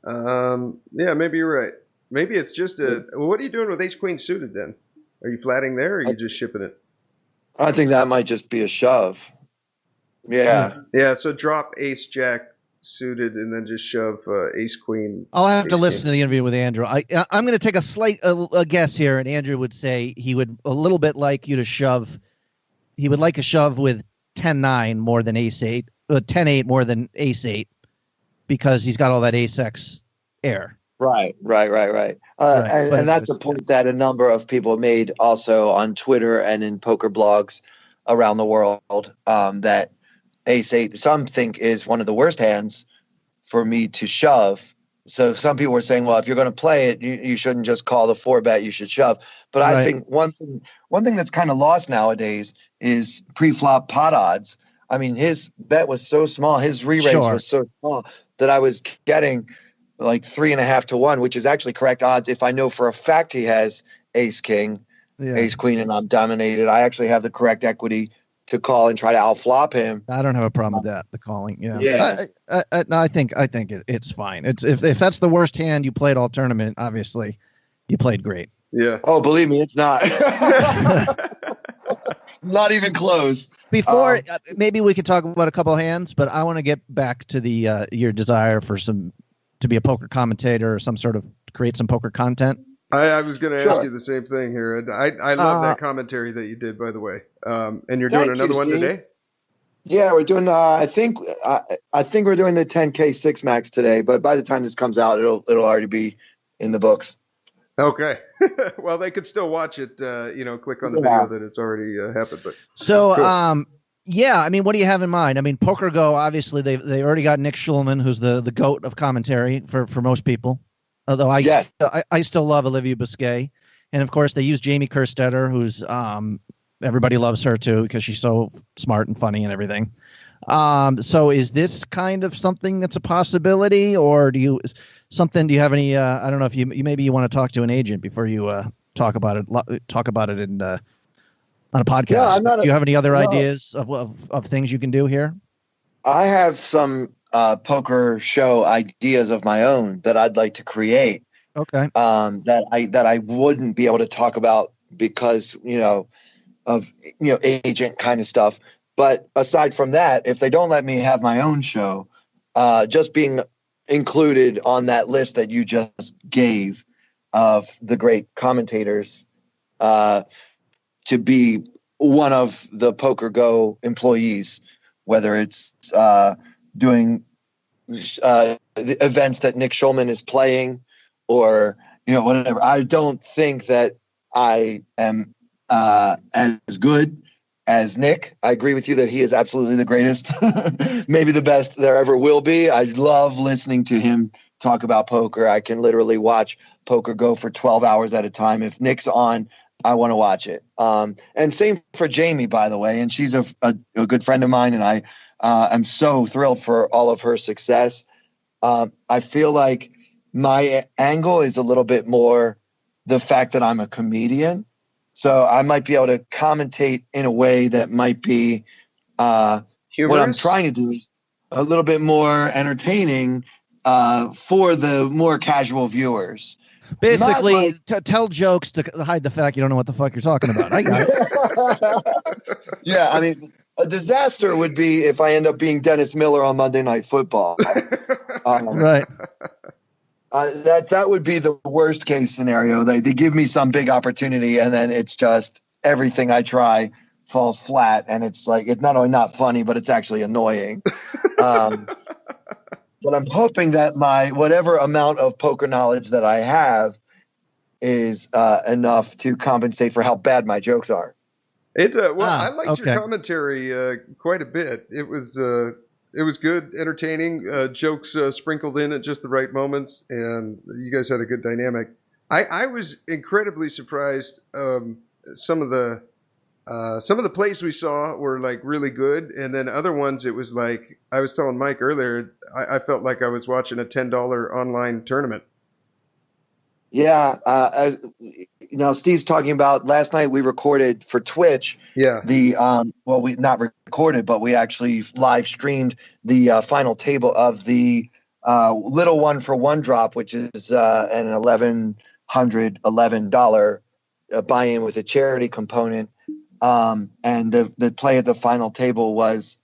yeah, maybe you're right. Maybe it's just what are you doing with ace queen suited then? Are you flatting there, or are you just shipping it? I think that might just be a shove. Yeah. Yeah, so drop ace jack suited and then just shove ace queen. I'll have to listen to the interview with Andrew. I'm going to take a slight a guess here, and Andrew would say he would a little bit like you to shove. He would like a shove with 10-9 more than ace 8, 10-8 more than ace 8, because he's got all that ace X air. Right. And that's a point that a number of people made also on Twitter and in poker blogs around the world, that ace 8, some think, is one of the worst hands for me to shove. So some people were saying, well, if you're going to play it, you shouldn't just call the 4-bet, you should shove. But I think one thing that's kind of lost nowadays is pre-flop pot odds. I mean, his bet was so small, his re-raise was so small that I was getting like 3.5 to 1, which is actually correct odds if I know for a fact he has ace king, ace queen, and I'm dominated. I actually have the correct equity to call and try to outflop him. I don't have a problem with that. The calling, yeah. I think it's fine. It's if that's the worst hand you played all tournament, obviously, you played great. Yeah. Oh, believe me, it's not. Not even close. Before maybe we could talk about a couple of hands, but I want to get back to the your desire for to be a poker commentator or some sort of create some poker content. I was going to ask you the same thing here. And I love that commentary that you did, by the way. And you're doing another one today? Yeah, we're doing. I think we're doing the 10K 6 max today. But by the time this comes out, it'll already be in the books. Okay. Well, they could still watch it. Click on the video that it's already happened. But so, cool. Yeah, I mean, what do you have in mind? I mean, Poker Go, obviously, they already got Nick Schulman, who's the goat of commentary for most people. Although Yeah. I still love Olivia Biscay, and of course they use Jamie Kerstetter, who's everybody loves her too because she's so smart and funny and everything. So is this kind of something that's a possibility, or do you have any? I don't know if you maybe you want to talk to an agent before you talk about it in on a podcast. No, I'm not. Do you have any other No. ideas of things you can do here? I have some poker show ideas of my own that I'd like to create. Okay. That I wouldn't be able to talk about because of agent kind of stuff. But aside from that, if they don't let me have my own show, just being included on that list that you just gave of the great commentators, to be one of the Poker Go employees, whether it's doing the events that Nick Schulman is playing or whatever. I don't think that I am as good as Nick. I agree with you that he is absolutely the greatest, maybe the best there ever will be. I love listening to him talk about poker. I can literally watch Poker Go for 12 hours at a time. If Nick's on, I want to watch it. And same for Jamie, by the way. And she's a good friend of mine, and I am so thrilled for all of her success. I feel like my angle is a little bit more the fact that I'm a comedian. So I might be able to commentate in a way that might be what I'm trying to do is a little bit more entertaining for the more casual viewers. Basically, tell jokes to hide the fact you don't know what the fuck you're talking about. I got it. Yeah, I mean, a disaster would be if I end up being Dennis Miller on Monday Night Football. Right. That would be the worst case scenario. They give me some big opportunity, and then it's just everything I try falls flat, and it's like it's not only not funny, but it's actually annoying. But I'm hoping that my whatever amount of poker knowledge that I have is enough to compensate for how bad my jokes are. I liked your commentary quite a bit. It was good, entertaining, jokes sprinkled in at just the right moments, and you guys had a good dynamic. I was incredibly surprised. Some of the plays we saw were like really good, and then other ones it was like I was telling Mike earlier. I felt like I was watching a $10 online tournament. Yeah, now Steve's talking about last night we recorded for Twitch. Yeah. The we not recorded, but we actually live streamed the final table of the little one for one drop, which is an $1,111 buy-in with a charity component. And the play at the final table was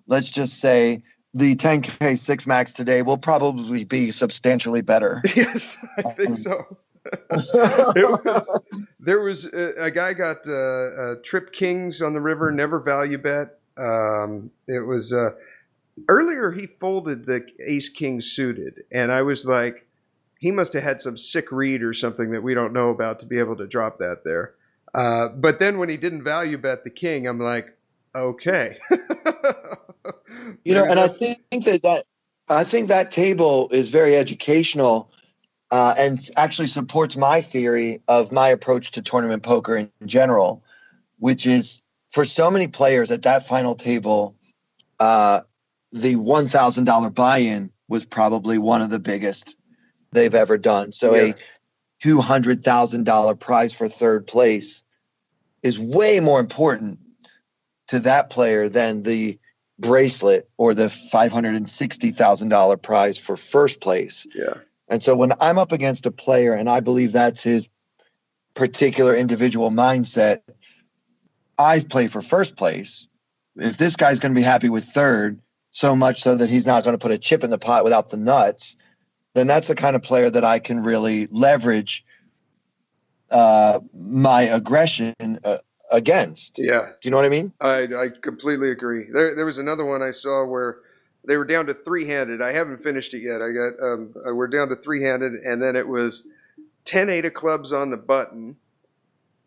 let's just say the 10K 6 max today will probably be substantially better. Yes, I think so. There was a guy got Trip Kings on the river, never value bet. It was earlier he folded the Ace King suited, and I was like, he must have had some sick read or something that we don't know about to be able to drop that there. But then when he didn't value bet the king, I'm like, okay. And I think that table is very educational and actually supports my theory of my approach to tournament poker in general, which is for so many players at that final table, the $1,000 buy-in was probably one of the biggest they've ever done. So a $200,000 prize for third place is way more important to that player than the bracelet or the $560,000 prize for first place. Yeah. And so when I'm up against a player and I believe that's his particular individual mindset, I play for first place. If this guy's going to be happy with third, so much so that he's not going to put a chip in the pot without the nuts, then that's the kind of player that I can really leverage my aggression against. Yeah. Do you know what I mean? I completely agree. There was another one I saw where they were down to three-handed. I haven't finished it yet. We're down to three-handed, and then it was 10-8 of clubs on the button,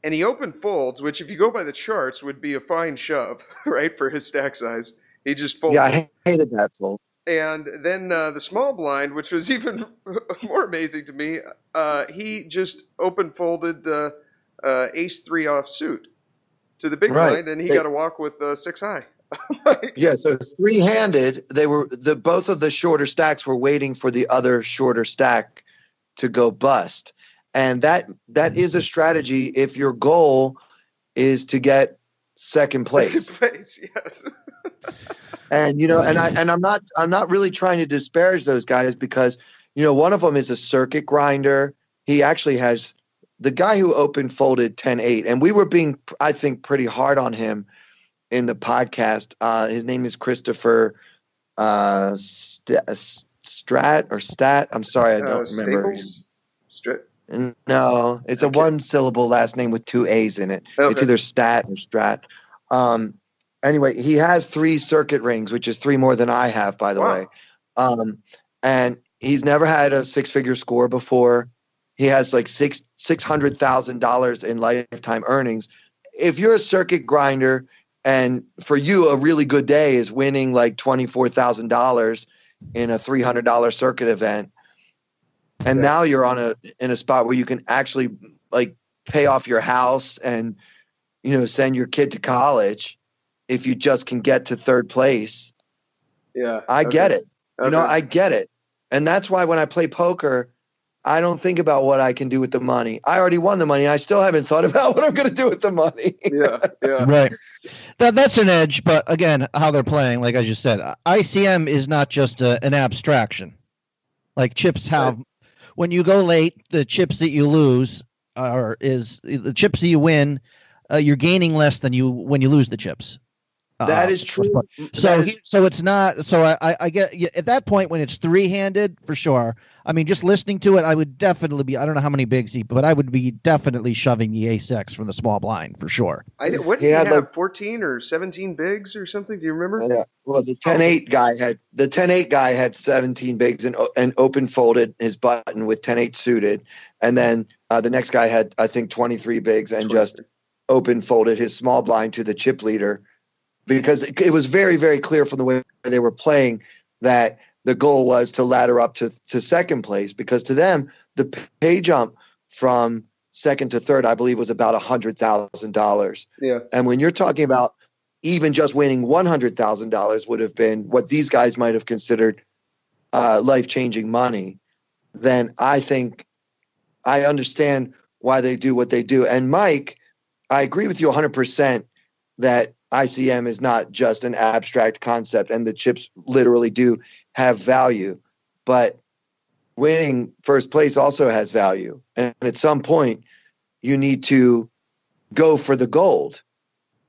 and he open folds, which if you go by the charts would be a fine shove, right, for his stack size. He just folds Yeah, it. I hated that fold. And then the small blind, which was even more amazing to me, he just open folded ace 3 off suit to the big Right. blind, and he got to walk with 6 high. Yeah, so three-handed, both of the shorter stacks were waiting for the other shorter stack to go bust. And that is a strategy if your goal is to get second place. Second place, yes. And I'm not really trying to disparage those guys because one of them is a circuit grinder. He actually has the guy who open folded 10-8, and we were being, I think, pretty hard on him in the podcast. His name is Christopher Stat. I'm sorry, I don't remember. No, it's a one-syllable last name with 2 A's in it. Okay. It's either Stat or Strat. Anyway, he has 3 circuit rings, which is 3 more than I have, by the way. And he's never had a 6-figure score before. He has like $600,000 in lifetime earnings. If you're a circuit grinder, and for you, a really good day is winning like $24,000 in a $300 circuit event, and now you're in a spot where you can actually like pay off your house and send your kid to college if you just can get to third place. Yeah, I get it. I get it, and that's why when I play poker, I don't think about what I can do with the money. I already won the money. And I still haven't thought about what I'm going to do with the money. Yeah. Right. That's an edge, but again, how they're playing, like I just said, ICM is not just an abstraction. Like chips have, when you go late, the chips that you lose is the chips that you win. You're gaining less than when you lose the chips. That is true. So it's not. So I get at that point when it's 3-handed for sure. I mean, just listening to it, I would definitely be. I don't know how many bigs but I would be definitely shoving the ace-x from the small blind for sure. What did he have? Like 14 or 17 bigs or something? Do you remember? Yeah. Well, the 10-8 guy had 17 bigs and open folded his button with 10-8 suited, and then the next guy had I think 23 bigs and just open folded his small blind to the chip leader. Because it was very, very clear from the way they were playing that the goal was to ladder up to second place, because to them, the pay jump from second to third, I believe, was about $100,000. Yeah. And when you're talking about even just winning $100,000 would have been what these guys might have considered life-changing money, then I think I understand why they do what they do. And Mike, I agree with you 100% that ICM is not just an abstract concept, and the chips literally do have value, but winning first place also has value. And at some point you need to go for the gold.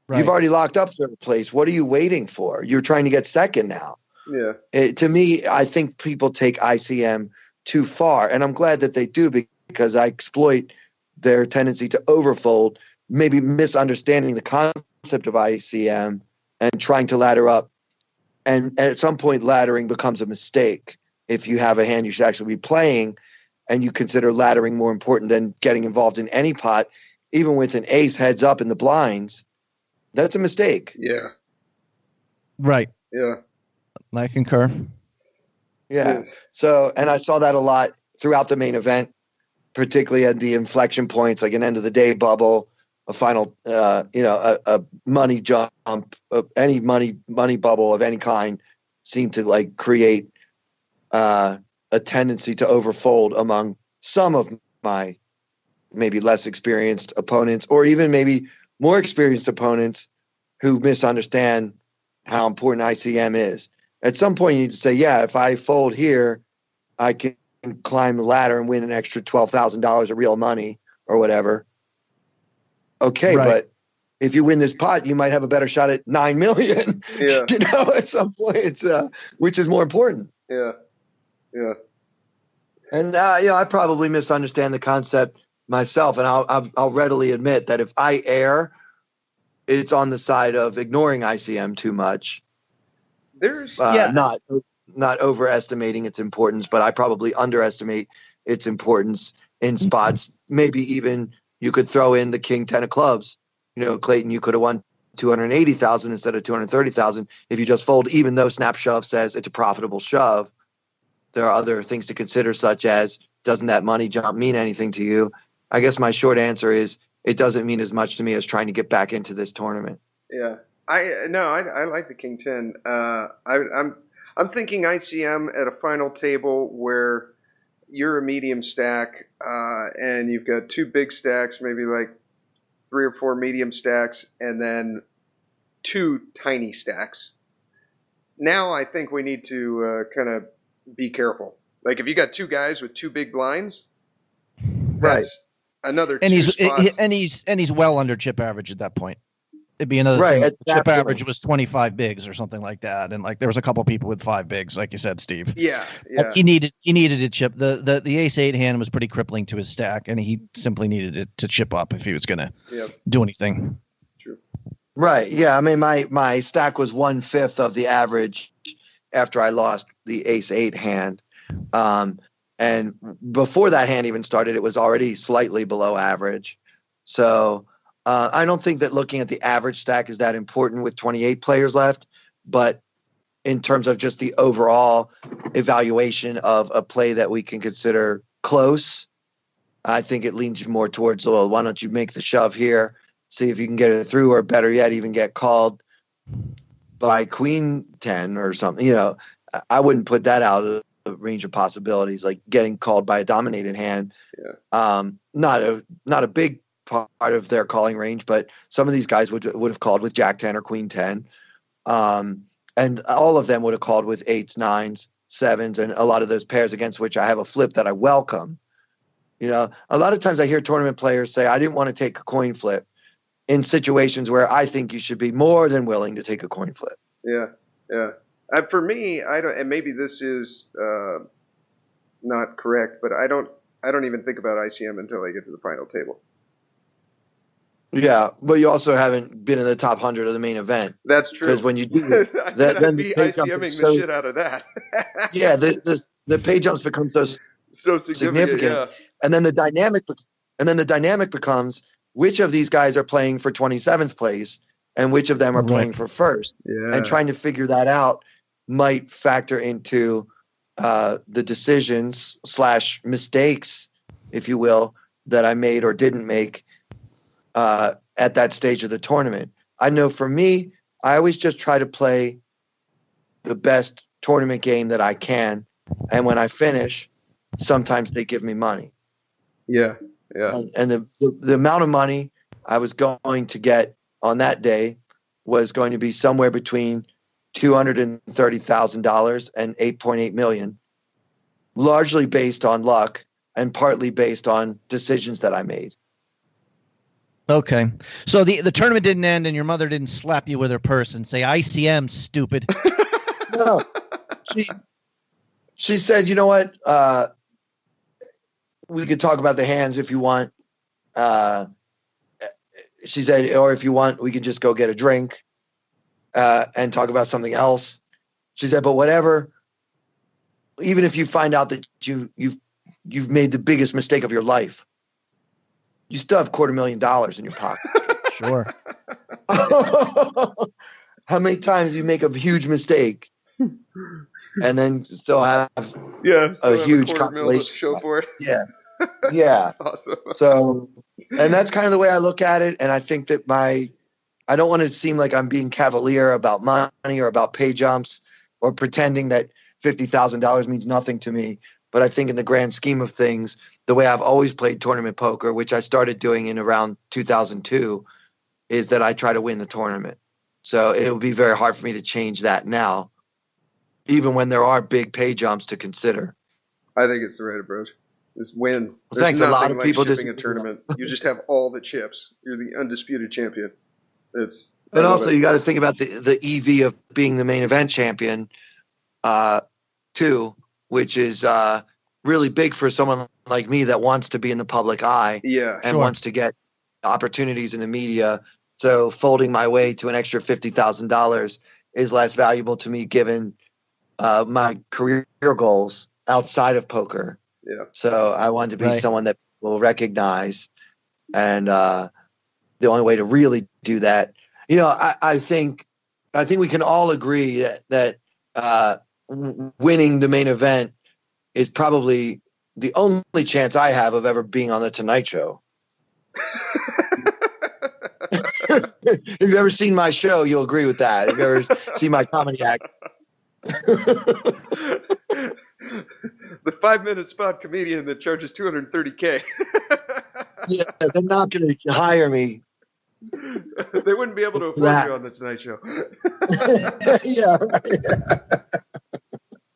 Right. You've already locked up third place. What are you waiting for? You're trying to get second now. Yeah. To me, I think people take ICM too far, and I'm glad that they do, because I exploit their tendency to overfold, maybe misunderstanding the concept of ICM and trying to ladder up. And at some point, laddering becomes a mistake. If you have a hand you should actually be playing and you consider laddering more important than getting involved in any pot, even with an ace heads up in the blinds, that's a mistake. Yeah. Right. Yeah. I concur. Yeah. So, and I saw that a lot throughout the main event, particularly at the inflection points, like an end of the day bubble, a final, a money jump, any money bubble of any kind seemed to like create a tendency to overfold among some of my maybe less experienced opponents, or even maybe more experienced opponents who misunderstand how important ICM is. At some point you need to say, yeah, if I fold here, I can climb the ladder and win an extra $12,000 of real money or whatever. Okay, right. But if you win this pot, you might have a better shot at 9 million. Yeah. At some point, it's which is more important. Yeah. Yeah. And I probably misunderstand the concept myself, and I'll readily admit that if I err, it's on the side of ignoring ICM too much. There's not overestimating its importance, but I probably underestimate its importance in spots, maybe even you could throw in the king 10 of clubs. Clayton, you could have won 280,000 instead of 230,000 if you just fold, even though snap shove says it's a profitable shove. There are other things to consider, such as, doesn't that money jump mean anything to you? I guess my short answer is it doesn't mean as much to me as trying to get back into this tournament. Yeah. I like the king 10. I'm thinking ICM at a final table where you're a medium stack, and you've got 2 big stacks, maybe like 3 or 4 medium stacks, and then 2 tiny stacks. Now I think we need to kind of be careful. Like if you got 2 guys with 2 big blinds, that's another 2 spots. And he's well under chip average at that point. It'd be another thing. The chip average was 25 bigs or something like that, and like there was a couple people with 5 bigs, like you said, Steve. Yeah. He needed a chip. The ace-8 hand was pretty crippling to his stack, and he simply needed it to chip up if he was going to do anything. True. Right. Yeah. I mean, my stack was 1/5 of the average after I lost the ace-8 hand, and before that hand even started, it was already slightly below average. So. I don't think that looking at the average stack is that important with 28 players left, but in terms of just the overall evaluation of a play that we can consider close, I think it leans more towards, well, why don't you make the shove here, see if you can get it through, or better yet, even get called by queen 10 or something. I wouldn't put that out of the range of possibilities, like getting called by a dominated hand. Yeah. Not a big part of their calling range, but some of these guys would have called with jack 10 or queen 10, and all of them would have called with 8s, 9s, 7s, and a lot of those pairs against which I have a flip that I welcome. A lot of times I hear tournament players say, I didn't want to take a coin flip in situations where I think you should be more than willing to take a coin flip. Yeah. For me, I don't, and maybe this is not correct, but I don't even think about ICM until I get to the final table. Yeah, but you also haven't been in the top 100 of the main event. That's true. Because when you do, then be the pay ICMing the shit out of that. Yeah, the pay jumps become so significant. Yeah. And then the dynamic becomes which of these guys are playing for 27th place and which of them are playing for first. Yeah. And trying to figure that out might factor into the decisions / mistakes, if you will, that I made or didn't make at that stage of the tournament. I know for me, I always just try to play the best tournament game that I can. And when I finish, sometimes they give me money. Yeah. And the amount of money I was going to get on that day was going to be somewhere between $230,000 and $8.8 million, largely based on luck and partly based on decisions that I made. Okay. So the tournament didn't end and your mother didn't slap you with her purse and say, ICM, stupid. No. She said, you know what? We could talk about the hands if you want. She said, or if you want, we could just go get a drink and talk about something else. She said, but whatever, even if you find out that you've made the biggest mistake of your life, you still have $250,000 in your pocket. Sure. How many times do you make a huge mistake and then still have a huge consolation show for it? Yeah. That's awesome. So, and that's kind of the way I look at it. And I think that I don't want to seem like I'm being cavalier about money or about pay jumps or pretending that $50,000 means nothing to me. But I think in the grand scheme of things, the way I've always played tournament poker, which I started doing in around 2002, is that I try to win the tournament. So it would be very hard for me to change that now, even when there are big pay jumps to consider. I think it's the right approach. Just win. Well, thanks. A lot of people shipping a tournament. You just have all the chips. You're the undisputed champion. But also you got to think about the EV of being the main event champion, too, which is really big for someone like me that wants to be in the public eye and wants to get opportunities in the media. So folding my way to an extra $50,000 is less valuable to me given my career goals outside of poker. Yeah. So I wanted to be someone that will recognize. And the only way to really do that, I think we can all agree that winning the main event is probably the only chance I have of ever being on the Tonight Show. If you've ever seen my show, you'll agree with that. If you've ever seen my comedy act. The 5-minute spot comedian that charges $230K. Yeah, they're not going to hire me. They wouldn't be able to afford you on the Tonight Show. Yeah, right.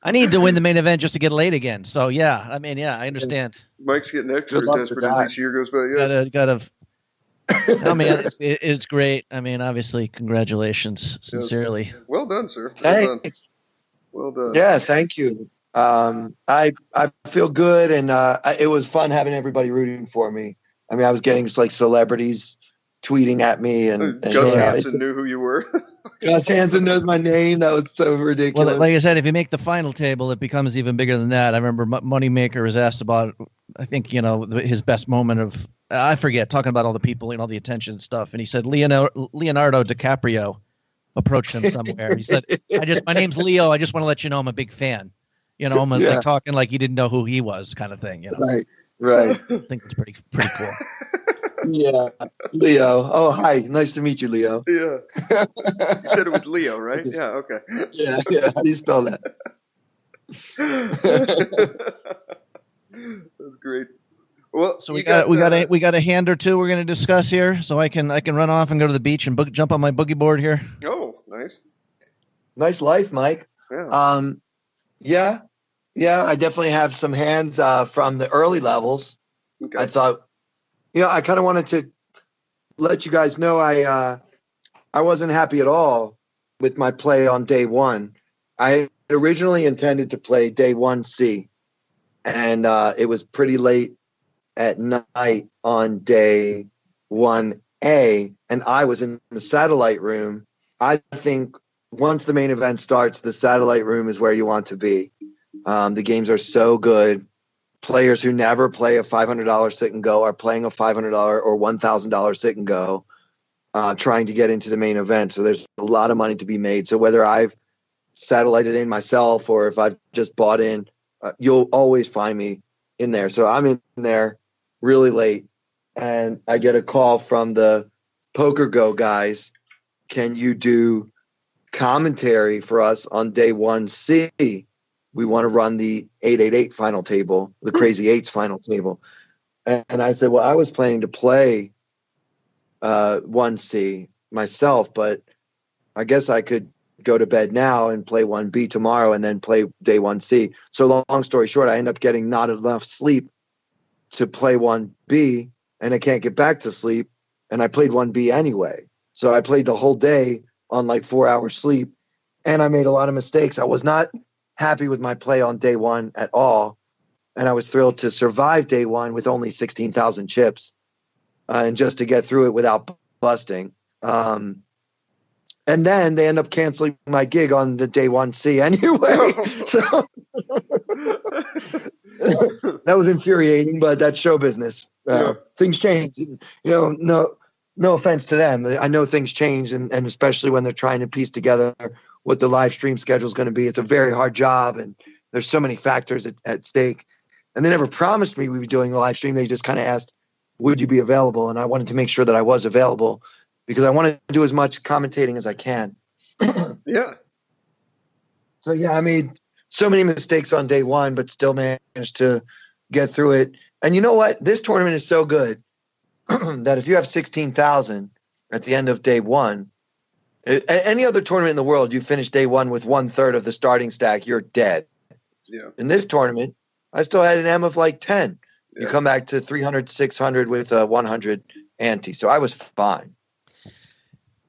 I need to win the main event just to get laid again. So yeah, I mean, yeah, I understand. Mike's getting extra Good luck desperate with as that. each year goes by. Yes. Gotta. I mean, it's great. I mean, obviously, congratulations, sincerely. Well done, sir. Well done. Thanks. Well done. Yeah, thank you. I feel good, and it was fun having everybody rooting for me. I mean, I was getting like celebrities tweeting at me, and Gus Hansen knew who you were. Gus Hansen knows my name. That was so ridiculous. Well, like I said, if you make the final table, it becomes even bigger than that. I remember Moneymaker was asked about, I think, his best moment of, I forget, talking about all the people and all the attention and stuff. And he said Leonardo DiCaprio approached him somewhere. He said, my name's Leo. I just want to let you know I'm a big fan. Almost like talking like he didn't know who he was kind of thing. Right. I think it's pretty cool. Yeah, Leo. Oh, hi. Nice to meet you, Leo. Yeah. You said it was Leo, right? Yeah, okay. Yeah. How do you spell that? That's great. Well, so we got a hand or two we're going to discuss here, so I can run off and go to the beach and jump on my boogie board here. Oh, nice. Nice life, Mike. Yeah. Yeah, I definitely have some hands from the early levels. Okay. I thought, I kind of wanted to let you guys know I wasn't happy at all with my play on day one. I originally intended to play day 1C, and it was pretty late at night on day 1A, and I was in the satellite room. I think once the main event starts, the satellite room is where you want to be. The games are so good. Players who never play a $500 sit and go are playing a $500 or $1,000 sit and go, trying to get into the main event. So there's a lot of money to be made. So whether I've satellited in myself or if I've just bought in, you'll always find me in there. So I'm in there really late, and I get a call from the Poker Go guys. Can you do commentary for us on day 1C? We want to run the 888 final table, the Crazy Eights final table. And I said, well, I was planning to play 1C myself, but I guess I could go to bed now and play 1B tomorrow and then play day 1C. So long story short, I end up getting not enough sleep to play 1B, and I can't get back to sleep. And I played 1B anyway. So I played the whole day on like 4 hours sleep, and I made a lot of mistakes. I was not happy with my play on day one at all. And I was thrilled to survive day one with only 16,000 chips and just to get through it without busting. And then they end up canceling my gig on the day 1C anyway. So that was infuriating, but that's show business. Things change. No offense to them. I know things change, and especially when they're trying to piece together what the live stream schedule is going to be. It's a very hard job, and there's so many factors at stake. And they never promised me we'd be doing a live stream. They just kind of asked, would you be available? And I wanted to make sure that I was available because I wanted to do as much commentating as I can. Yeah. So, yeah, I made so many mistakes on day one, but still managed to get through it. And you know what? This tournament is so good that if you have 16,000 at the end of day one, any other tournament in the world, you finish day one with 1/3 of the starting stack, you're dead. Yeah. In this tournament, I still had an M of like 10. Yeah. You come back to 300, 600 with a 100 ante. So I was fine.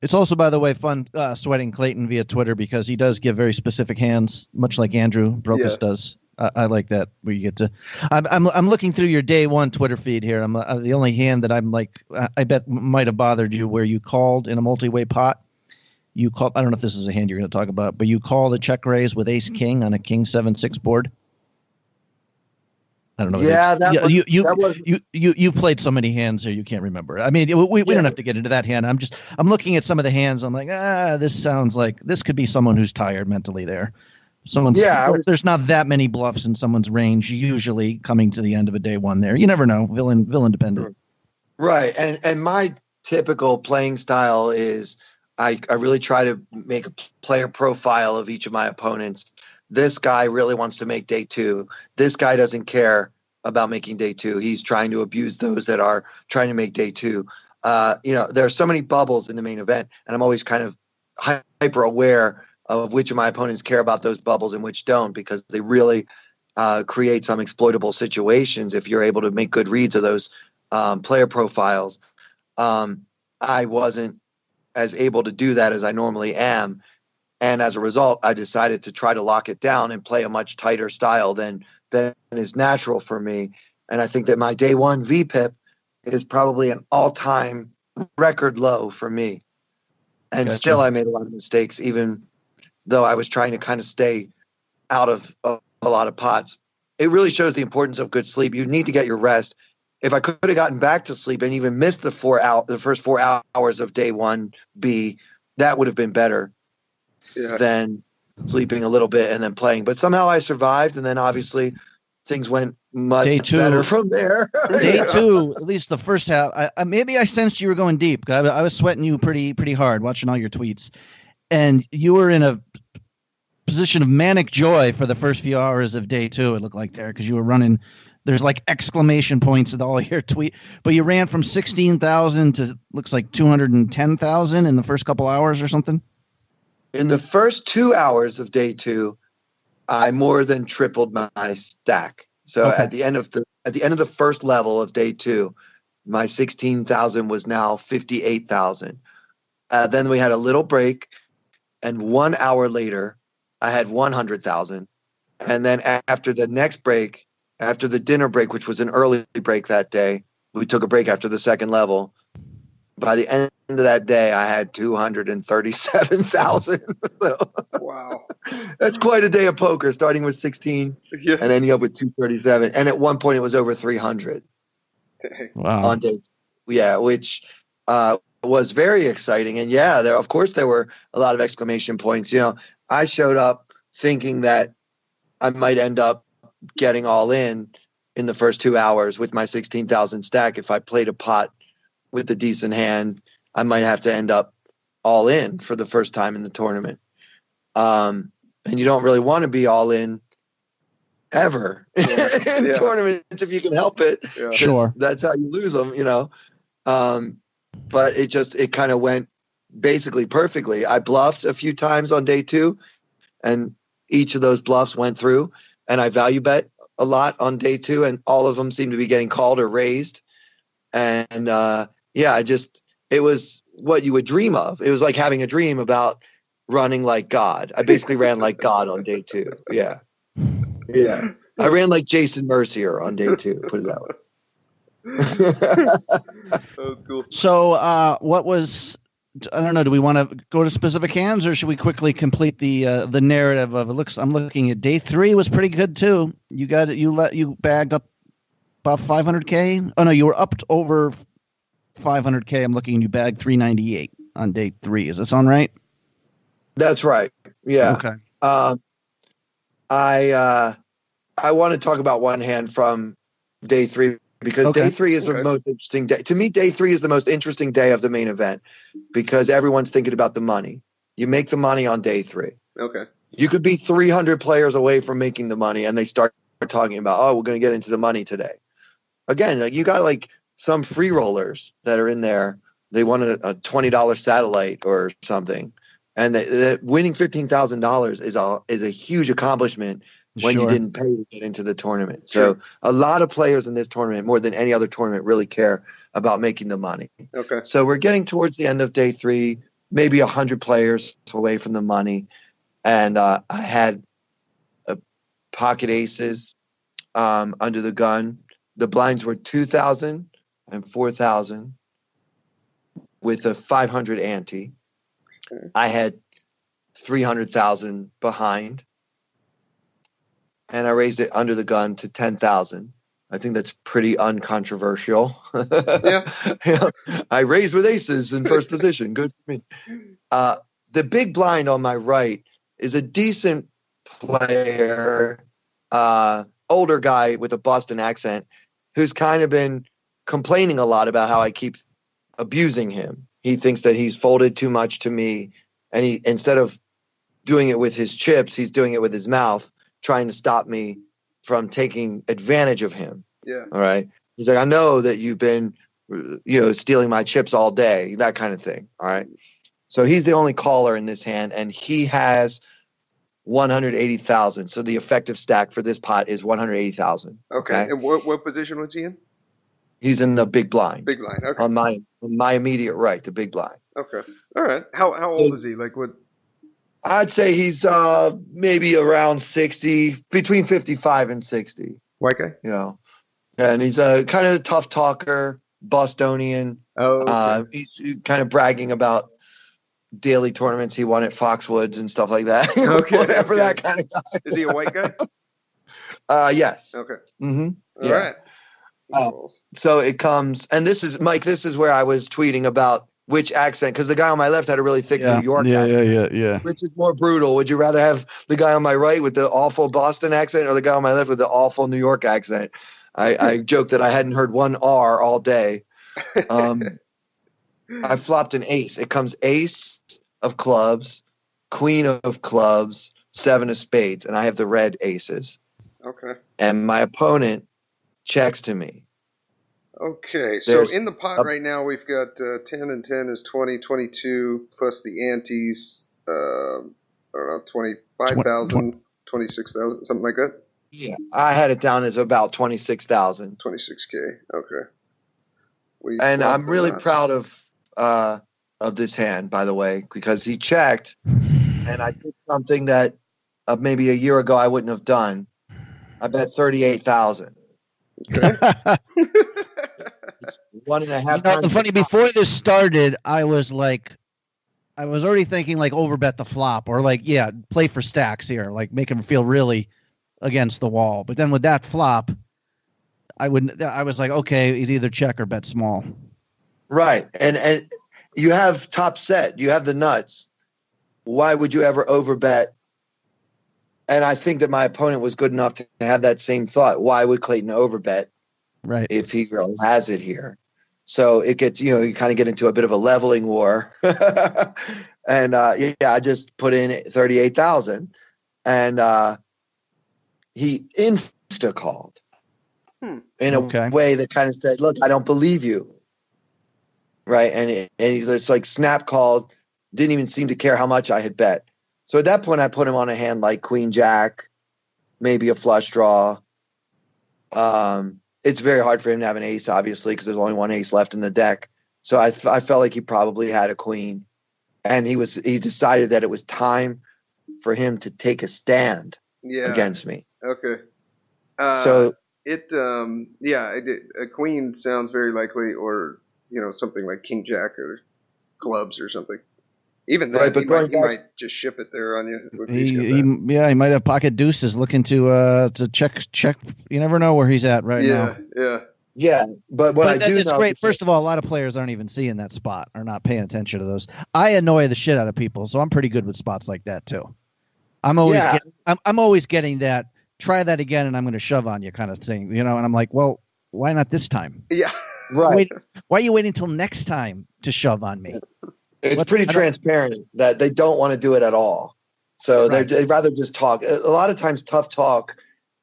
It's also, by the way, fun sweating Clayton via Twitter because he does give very specific hands, much like Andrew Brokus does. I like that where you get to. I'm looking through your day one Twitter feed here. I'm the only hand that I'm like I bet might have bothered you where you called in a multi-way pot. You called. I don't know if this is a hand you're going to talk about, but you called a check raise with Ace King on a King 7-6 board. I don't know. Yeah, You've played so many hands here you can't remember. I mean, we don't have to get into that hand. I'm looking at some of the hands. I'm like, this sounds like this could be someone who's tired mentally there. There's not that many bluffs in someone's range usually coming to the end of a day one there. You never know. Villain dependent. Right. And my typical playing style is I really try to make a player profile of each of my opponents. This guy really wants to make day two. This guy doesn't care about making day two. He's trying to abuse those that are trying to make day two. There are so many bubbles in the main event, and I'm always kind of hyper aware of which of my opponents care about those bubbles and which don't, because they really create some exploitable situations if you're able to make good reads of those player profiles. I wasn't as able to do that as I normally am. And as a result, I decided to try to lock it down and play a much tighter style than is natural for me. And I think that my day one VPIP is probably an all-time record low for me. And Gotcha. Still, I made a lot of mistakes, even though I was trying to kind of stay out of a lot of pots. It really shows the importance of good sleep. You need to get your rest. If I could have gotten back to sleep and even missed the first 4 hours of day one B, that would have been better than sleeping a little bit and then playing. But somehow I survived, and then obviously things went much better from there. Day two, at least the first half. Maybe I sensed you were going deep. I was sweating you pretty hard watching all your tweets, and you were in a position of manic joy for the first few hours of day two. It looked like there because you were running. There's like exclamation points at all your tweet, but you ran from 16,000 to looks like 210,000 in the first couple hours or something. In the first 2 hours of day two, I more than tripled my stack. So at the end of the first level of day two, my 16,000 was now 58,000. Then we had a little break, and 1 hour later, I had 100,000. And then after the next break, after the dinner break, which was an early break that day, we took a break after the second level. By the end of that day, I had 237,000. Wow. That's quite a day of poker, starting with 16 and ending up with 237. And at one point, it was over 300. Wow. On day, which was very exciting. And of course, there were a lot of exclamation points. I showed up thinking that I might end up getting all in the first 2 hours with my 16,000 stack. If I played a pot with a decent hand, I might have to end up all in for the first time in the tournament. And you don't really want to be all in ever in tournaments if you can help it. Yeah. Sure. That's how you lose them, But it kind of went basically perfectly. I bluffed a few times on day two, and each of those bluffs went through. And I value bet a lot on day two, and all of them seem to be getting called or raised. And it was what you would dream of. It was like having a dream about running like God. I basically ran like God on day two. Yeah. Yeah. I ran like Jason Mercier on day two, put it that way. That was cool. So what was, I don't know, do we want to go to specific hands, or should we quickly complete the narrative of it? I'm looking at day three was pretty good too. You bagged up about 500K. Oh no, you were up to over 500K. I'm looking and you bagged 398 on day three. Does that sound right? That's right. Yeah. Okay. I want to talk about one hand from day three, because day three is the most interesting day. To me, day three is the most interesting day of the main event, because everyone's thinking about the money. You make the money on day three. Okay. You could be 300 players away from making the money, and they start talking about, we're going to get into the money today. Again, like you got like some free rollers that are in there. They want a $20 satellite or something. And winning $15,000 is a huge accomplishment when you didn't pay to get into the tournament. So a lot of players in this tournament, more than any other tournament, really care about making the money. Okay. So we're getting towards the end of day three, maybe 100 players away from the money. And I had pocket aces under the gun. The blinds were 2,000 and 4,000 with a 500 ante. I had 300,000 behind, and I raised it under the gun to 10,000. I think that's pretty uncontroversial. Yeah. I raised with aces in first position. Good for me. The big blind on my right is a decent player, older guy with a Boston accent who's kind of been complaining a lot about how I keep abusing him. He thinks that he's folded too much to me, and he, instead of doing it with his chips, he's doing it with his mouth, trying to stop me from taking advantage of him. Yeah. All right. He's like, I know that you've been, stealing my chips all day, that kind of thing. All right. So he's the only caller in this hand, and he has 180,000. So the effective stack for this pot is 180,000. Okay. And what position was he in? He's in the big blind. Big blind. Okay. On my immediate right, the big blind. Okay. All right. How old is he? Like what? I'd say he's maybe around 60, between 55 and 60. White guy? And he's a kind of tough talker, Bostonian. Oh, okay. He's kind of bragging about daily tournaments he won at Foxwoods and stuff like that. Okay. Whatever that kind of guy. Is he a white guy? Yes. Okay. Mm-hmm. All right. So it comes, and this is, Mike, this is where I was tweeting about which accent, because the guy on my left had a really thick New York accent. Yeah. Which is more brutal? Would you rather have the guy on my right with the awful Boston accent or the guy on my left with the awful New York accent? I joked that I hadn't heard one R all day. I flopped an ace. It comes ace of clubs, queen of clubs, seven of spades, and I have the red aces. Okay. And my opponent checks to me. Okay, so in the pot right now, we've got 10 and 10 is 20, 22, plus the antes, I don't know, 25,000, 26,000, something like that? Yeah, I had it down as about 26,000. 26K, okay. And I'm really proud of this hand, by the way, because he checked, and I did something that maybe a year ago I wouldn't have done. I bet 38,000. Okay. One and a half times. Funny, before this started, I was already thinking like overbet the flop or play for stacks here, like make him feel really against the wall. But then with that flop, I was like, okay, he's either check or bet small. Right. And you have top set, you have the nuts. Why would you ever overbet? And I think that my opponent was good enough to have that same thought. Why would Clayton overbet? Right. If he really has it here. So it gets, you kind of get into a bit of a leveling war. And I just put in 38,000 and he insta called in a way that kind of said, look, I don't believe you. Right. And it's like snap called, didn't even seem to care how much I had bet. So at that point I put him on a hand like Queen Jack, maybe a flush draw. It's very hard for him to have an ace, obviously, because there's only one ace left in the deck. So I felt like he probably had a queen, and he decided that it was time for him to take a stand against me. Okay. So a queen sounds very likely, or something like King Jack or clubs or something. Even then, he might just ship it there on you. He might have pocket deuces looking to check. You never know where he's at now. Yeah. But what I do know, it's great. First of all, a lot of players aren't even seeing that spot or not paying attention to those. I annoy the shit out of people, so I'm pretty good with spots like that too. I'm always getting that. Try that again, and I'm going to shove on you, kind of thing. And I'm like, well, why not this time? Yeah. Right. Why are you waiting until next time to shove on me? It's pretty transparent that they don't want to do it at all. So they'd rather just talk. A lot of times tough talk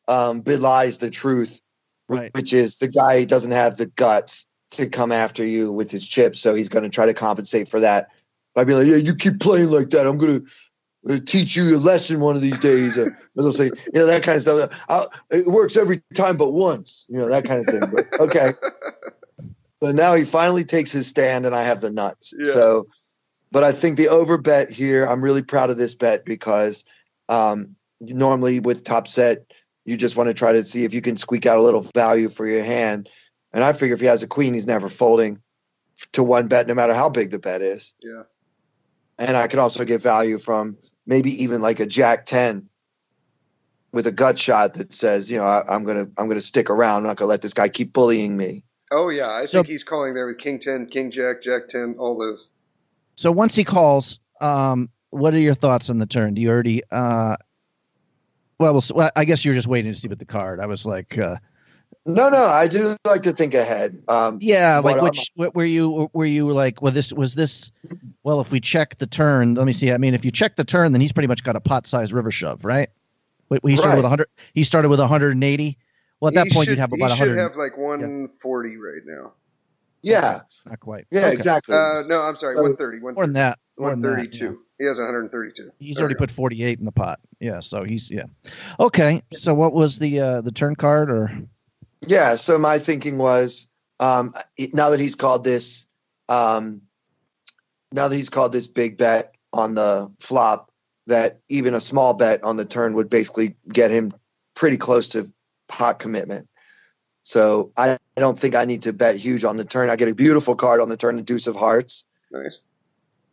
belies the truth, which is the guy doesn't have the guts to come after you with his chips. So he's going to try to compensate for that by being like, yeah, you keep playing like that, I'm going to teach you a lesson one of these days. Or they'll say, that kind of stuff. It works every time but once, that kind of thing. But, okay. But now he finally takes his stand and I have the nuts. Yeah. So, but I think the over bet here, I'm really proud of this bet because normally with top set, you just want to try to see if you can squeak out a little value for your hand. And I figure if he has a queen, he's never folding to one bet, no matter how big the bet is. Yeah. And I can also get value from maybe even like a Jack 10 with a gut shot that says, I'm gonna stick around. I'm not gonna let this guy keep bullying me. Oh yeah, I think he's calling there with King 10, King Jack, Jack 10, all those. So once he calls, what are your thoughts on the turn? Do you already? Well, I guess you're just waiting to see what the card. I was like, no, I do like to think ahead. Yeah, like what were you like? Well, was this? Well, if we check the turn, let me see. I mean, if you check the turn, then he's pretty much got a pot-sized river shove, right? He started with 100. He started with 180. Well, at that point, you'd have about 100. He should have like 140 right now. Yeah, not quite. Yeah, exactly. No, I'm sorry, 130. More than that. 132. Yeah. He has 132. He's already put 48 in the pot. Yeah, so Okay, so what was the turn card or? Yeah, so my thinking was now that he's called this big bet on the flop, that even a small bet on the turn would basically get him pretty close to pot commitment. So I don't think I need to bet huge on the turn. I get a beautiful card on the turn, the deuce of hearts. Nice.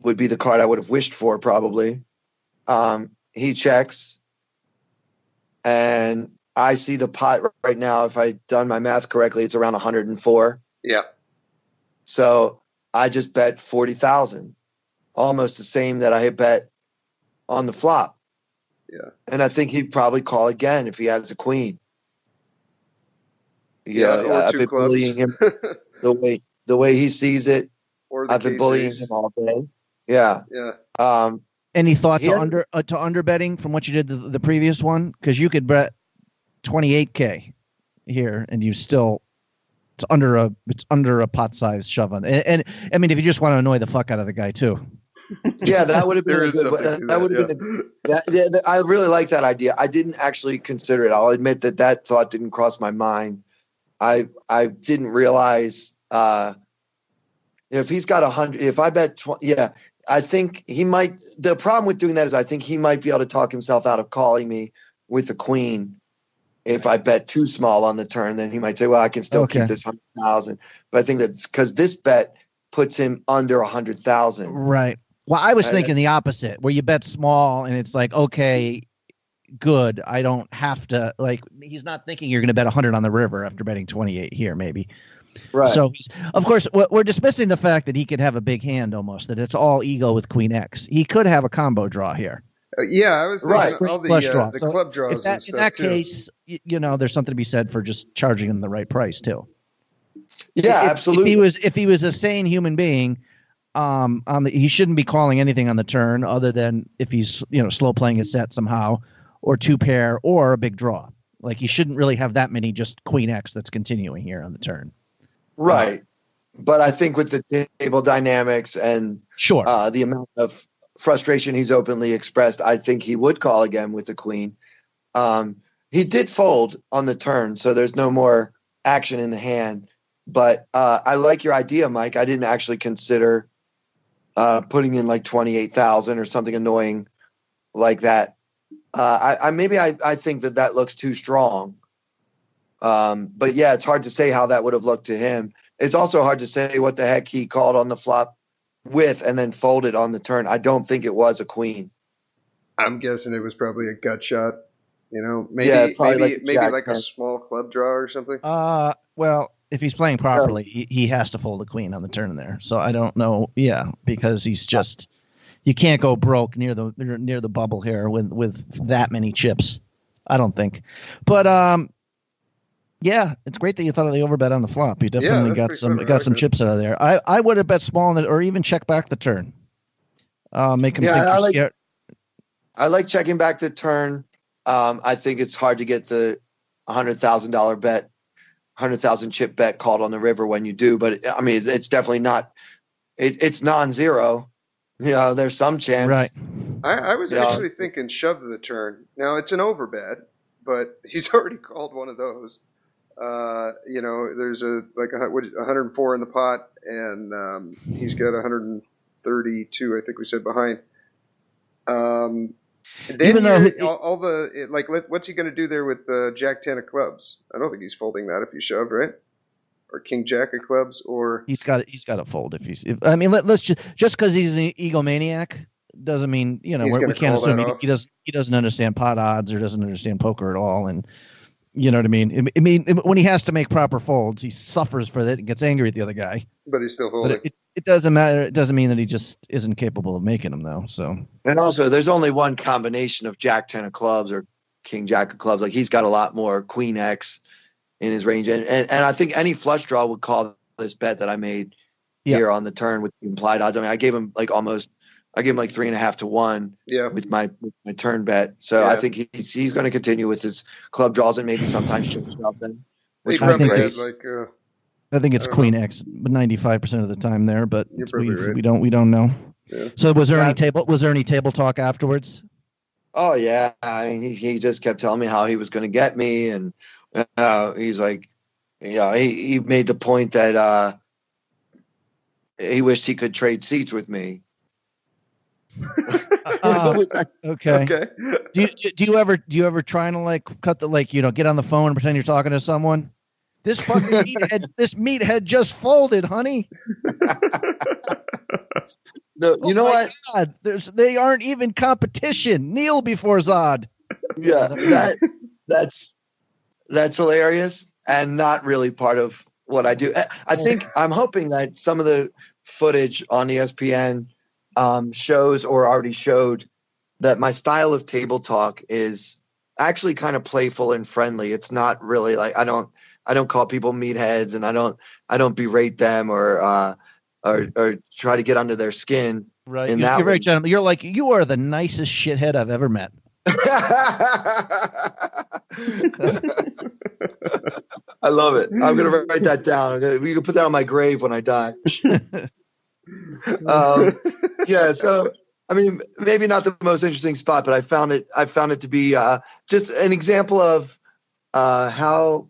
Would be the card I would have wished for probably. He checks, and I see the pot right now. If I've done my math correctly, it's around 104. Yeah. So I just bet 40,000, almost the same that I had bet on the flop. Yeah. And I think he'd probably call again if he has a queen. Or I've two been clubs. bullying him the way he sees it. Or I've been bullying him all day. Yeah. Yeah. Any thought to under betting from what you did the previous one? Because you could bet 28K here, and it's under a pot sized shove on. And I mean, if you just want to annoy the fuck out of the guy too. Yeah, that would have been I really like that idea. I didn't actually consider it. I'll admit that thought didn't cross my mind. I didn't realize if he's got 100, if I bet 20, I think he might. The problem with doing that is I think he might be able to talk himself out of calling me with the queen. If I bet too small on the turn, then he might say, well, I can still keep this 100,000. But I think that's because this bet puts him under 100,000. Right. Well, I was thinking the opposite, where you bet small and it's like, okay, good. I don't have to, like, he's not thinking you're going to bet 100 on the river after betting 28 here, maybe. Right. So, of course, we're dismissing the fact that he could have a big hand almost, that it's all ego with Queen X. He could have a combo draw here. I was thinking all the club draws. In that case, there's something to be said for just charging him the right price too. Yeah, absolutely. If he was a sane human being, he shouldn't be calling anything on the turn other than if he's slow playing his set somehow, or two pair, or a big draw. Like he shouldn't really have that many just Queen X that's continuing here on the turn. Right. But I think with the table dynamics and the amount of frustration he's openly expressed, I think he would call again with the queen. He did fold on the turn, so there's no more action in the hand. But I like your idea, Mike. I didn't actually consider putting in like 28,000 or something annoying like that. I think that looks too strong. But yeah, it's hard to say how that would have looked to him. It's also hard to say what the heck he called on the flop with and then folded on the turn. I don't think it was a queen. I'm guessing it was probably a gut shot. Maybe like a small club draw or something. Well, if he's playing properly, he has to fold a queen on the turn there. So I don't know. Yeah, because he's just you can't go broke near the bubble here with that many chips. I don't think. But yeah, it's great that you thought of the overbet on the flop. You definitely got some chips out of there. I would have bet small or even check back the turn. Make him think you're scared. I like checking back the turn. I think it's hard to get the $100,000 bet, 100,000 chip bet called on the river when you do. But I mean, it's definitely not. It's non-zero. There's some chance. Right. I was actually thinking shove the turn. Now it's an overbet, but he's already called one of those. There's 104 in the pot, and he's got 132, I think we said, behind. Then what's he going to do there with Jack 10 of clubs? I don't think he's folding that if you shove, right? Or King Jack of clubs, or he's got to fold let's just because he's an egomaniac. doesn't mean, you know, He's we gonna can't call that assume off. he doesn't understand pot odds or doesn't understand poker at all. And you know what I mean? I mean, when he has to make proper folds, he suffers for it and gets angry at the other guy. But he's still But holding. it doesn't matter. It doesn't mean that he just isn't capable of making them, though. So, And also, there's only one combination of Jack 10 of clubs or King Jack of clubs. Like, he's got a lot more Queen X in his range. And I think any flush draw would call this bet that I made here on the turn with the implied odds. I mean, I gave him like 3.5 to 1 with my turn bet. So I think he's going to continue with his club draws and maybe sometimes chips out them, which I would be think great. I think it's Queen X 95% of the time there, but right. we don't know. Yeah. So was there any table talk afterwards? Oh yeah, I mean, he just kept telling me how he was going to get me, and he's like, he made the point that he wished he could trade seats with me. Okay. Do you ever try to like cut the get on the phone and pretend you're talking to someone? This fucking meathead just folded, honey. No, you know what? God, they aren't even competition. Kneel before Zod. Yeah, that's hilarious and not really part of what I do. I think I'm hoping that some of the footage on ESPN shows or already showed that my style of table talk is actually kind of playful and friendly. It's not really like I don't call people meatheads, and I don't berate them or try to get under their skin. Right. You're very gentleman. You're like, you are the nicest shithead I've ever met. I love it. I'm going to write that down. We can put that on my grave when I die. So I mean, maybe not the most interesting spot, but I found it to be just an example of how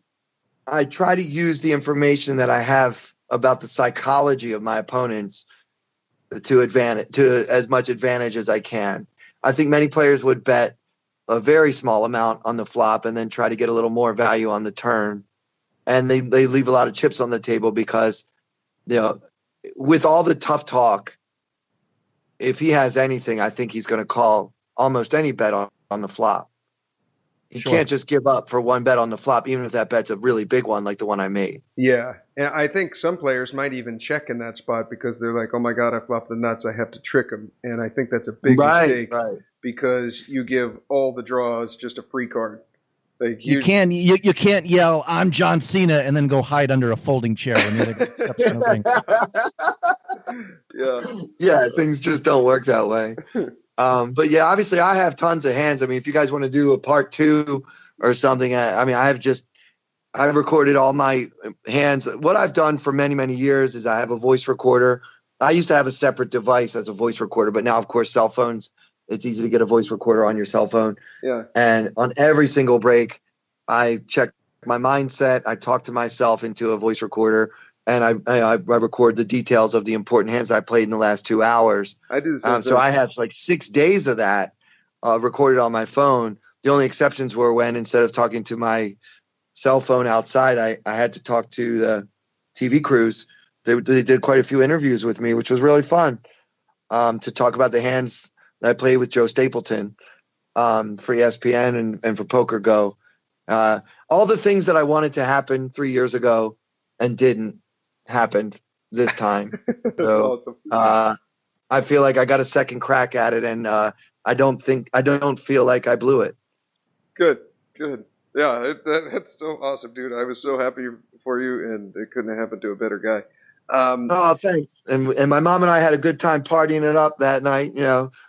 I try to use the information that I have about the psychology of my opponents to as much advantage as I can. I think many players would bet a very small amount on the flop and then try to get a little more value on the turn. And they leave a lot of chips on the table because, with all the tough talk, if he has anything, I think he's going to call almost any bet on the flop. You can't just give up for one bet on the flop, even if that bet's a really big one like the one I made. Yeah, and I think some players might even check in that spot because they're like, oh my God, I flopped the nuts, I have to trick him. And I think that's a big mistake because you give all the draws just a free card. Like you can't yell, I'm John Cena, and then go hide under a folding chair when the other guy steps in the ring. Yeah, things just don't work that way. But yeah, obviously I have tons of hands. I mean, if you guys want to do a part 2 or something, I've recorded all my hands. What I've done for many, many years is I have a voice recorder. I used to have a separate device as a voice recorder, but now, of course, cell phones, it's easy to get a voice recorder on your cell phone. Yeah. And on every single break, I check my mindset. I talk to myself into a voice recorder. And I record the details of the important hands I played in the last 2 hours. I do the same thing. So I have like 6 days of that recorded on my phone. The only exceptions were when instead of talking to my cell phone outside, I had to talk to the TV crews. They did quite a few interviews with me, which was really fun to talk about the hands that I played with Joe Stapleton for ESPN and for Poker Go. All the things that I wanted to happen 3 years ago and didn't happened this time. So awesome. I feel like I got a second crack at it, and I don't feel like I blew it. Good. Yeah, that's so awesome, dude. I was so happy for you, and it couldn't have happened to a better guy. Oh, thanks. And my mom and I had a good time partying it up that night.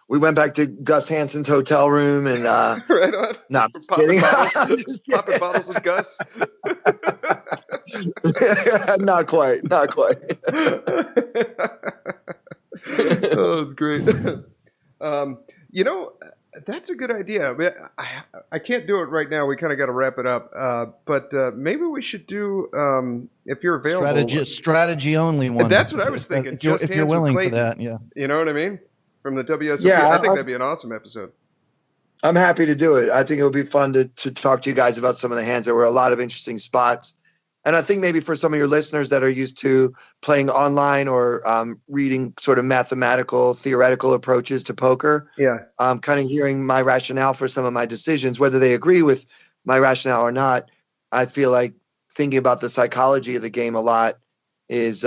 We went back to Gus Hansen's hotel room and right on. No, popping bottles with Gus. Not quite. Oh, it's great. That's a good idea. I can't do it right now. We kind of got to wrap it up. But maybe we should do, if you're available. Strategy only one. That's what I was thinking. If you're willing for that, yeah. You know what I mean? From the WSOP. Yeah, I think that'd be an awesome episode. I'm happy to do it. I think it would be fun to talk to you guys about some of the hands. There were a lot of interesting spots. And I think maybe for some of your listeners that are used to playing online or reading sort of mathematical, theoretical approaches to poker, kind of hearing my rationale for some of my decisions, whether they agree with my rationale or not, I feel like thinking about the psychology of the game a lot is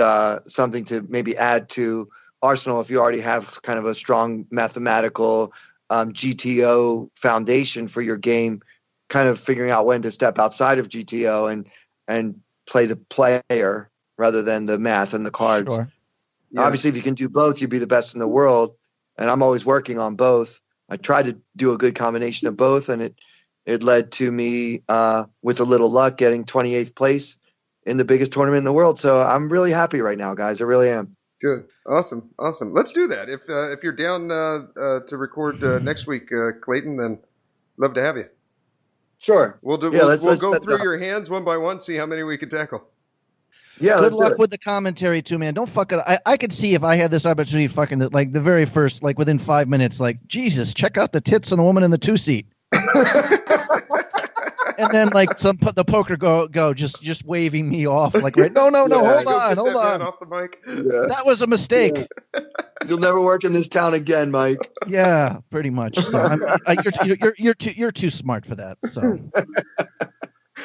something to maybe add to arsenal if you already have kind of a strong mathematical GTO foundation for your game, kind of figuring out when to step outside of GTO and play the player rather than the math and the cards. Sure. Yeah. Obviously, if you can do both, you'd be the best in the world. And I'm always working on both. I tried to do a good combination of both, and it led to me, with a little luck, getting 28th place in the biggest tournament in the world. So I'm really happy right now, guys. I really am. Good. Awesome. Let's do that. If you're down to record next week, Clayton, then love to have you. Sure. We'll go through your hands one by one, see how many we can tackle. Yeah. Good luck with the commentary too, man. Don't fuck it. I could see if I had this opportunity, fucking like the very first, like within 5 minutes, like Jesus, check out the tits on the woman in the 2-seat. And then like the poker go just waving me off, like right. No, hold on. Off the mic. Yeah. That was a mistake. Yeah. You'll never work in this town again, Mike. Yeah, pretty much. So you're too smart for that. So.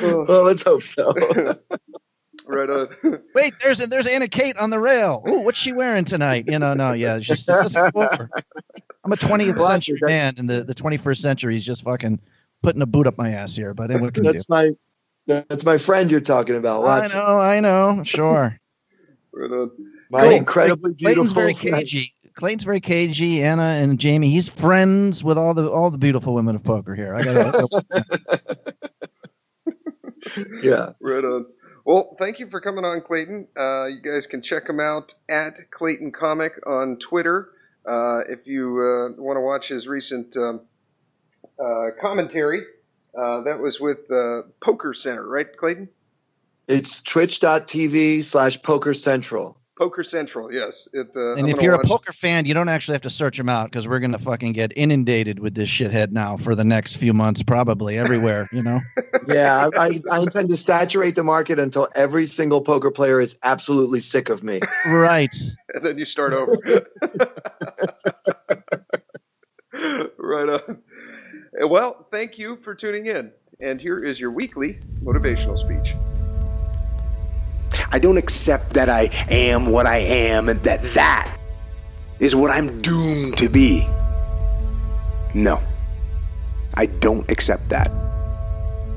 Well, let's hope so. Right on. Wait, there's Anna Kate on the rail. Ooh, what's she wearing tonight? It's just it doesn't go over. I'm a 20th century man, and the 21st century is just fucking putting a boot up my ass here. But what can that's my friend you're talking about. Watch. I know. Sure. Right on. My incredibly beautiful Clayton's very cagey. Anna and Jamie. He's friends with all the beautiful women of poker here. Yeah. Right on. Well, thank you for coming on, Clayton. You guys can check him out at Clayton Comic on Twitter. If you want to watch his recent commentary, that was with Poker Center, right, Clayton? It's twitch.tv/Poker Central. Poker Central, yes. And if you're a poker fan, you don't actually have to search him out because we're going to fucking get inundated with this shithead now for the next few months, probably everywhere, Yeah, I intend to saturate the market until every single poker player is absolutely sick of me. Right. And then you start over. Right on. Well, thank you for tuning in. And here is your weekly motivational speech. I don't accept that I am what I am and that is what I'm doomed to be. No, I don't accept that.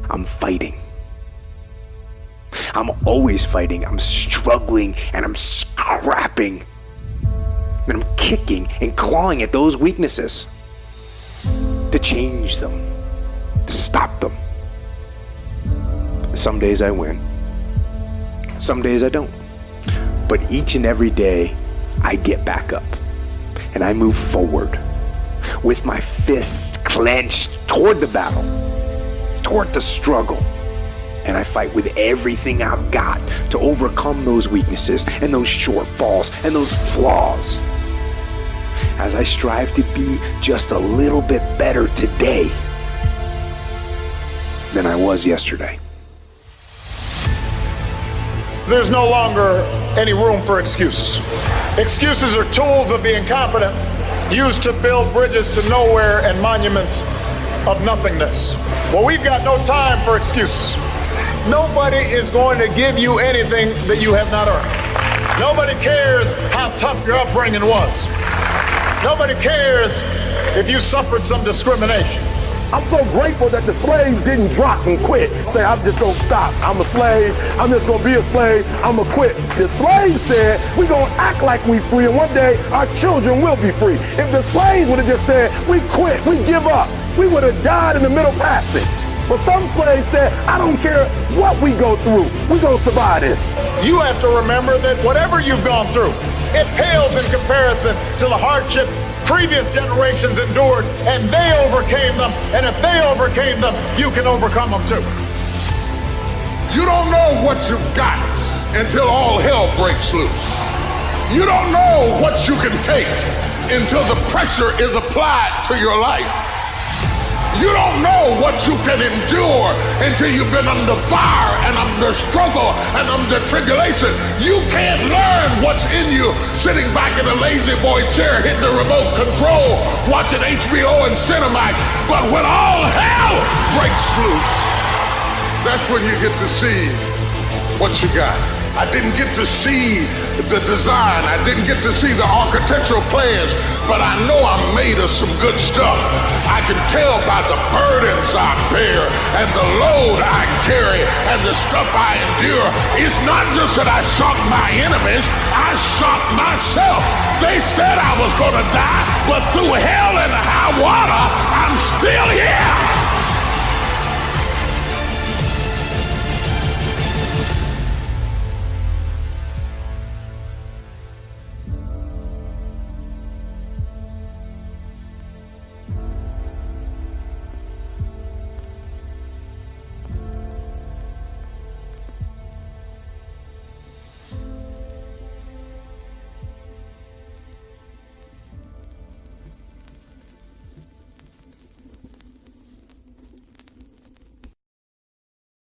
I'm fighting. I'm always fighting. I'm struggling and I'm scrapping. And I'm kicking and clawing at those weaknesses to change them, to stop them. Some days I win. Some days I don't. But each and every day, I get back up and I move forward with my fists clenched toward the battle, toward the struggle. And I fight with everything I've got to overcome those weaknesses and those shortfalls and those flaws as I strive to be just a little bit better today than I was yesterday. There's no longer any room for excuses. Excuses are tools of the incompetent used to build bridges to nowhere and monuments of nothingness. Well, we've got no time for excuses. Nobody is going to give you anything that you have not earned. Nobody cares how tough your upbringing was. Nobody cares if you suffered some discrimination. I'm so grateful that the slaves didn't drop and quit. Say, I'm just gonna stop. I'm a slave. I'm just gonna be a slave. I'm gonna quit. The slaves said, we're gonna act like we free, and one day our children will be free. If the slaves would have just said, we quit, we give up, we would have died in the Middle Passage. But some slaves said, I don't care what we go through, we gonna survive this. You have to remember that whatever you've gone through, it pales in comparison to the hardships previous generations endured, and they overcame them. And if they overcame them, you can overcome them too. You don't know what you've got until all hell breaks loose. You don't know what you can take until the pressure is applied to your life. You don't know what you can endure until you've been under fire and under struggle and under tribulation. You can't learn what's in you sitting back in a lazy boy chair hitting the remote control, watching HBO and Cinemax. But when all hell breaks loose, that's when you get to see what you got. I didn't get to see the design. I didn't get to see the architectural plans, but I know I'm made of some good stuff. I can tell by the burdens I bear and the load I carry and the stuff I endure. It's not just that I shocked my enemies, I shocked myself. They said I was gonna die, but through hell and high water, I'm still here.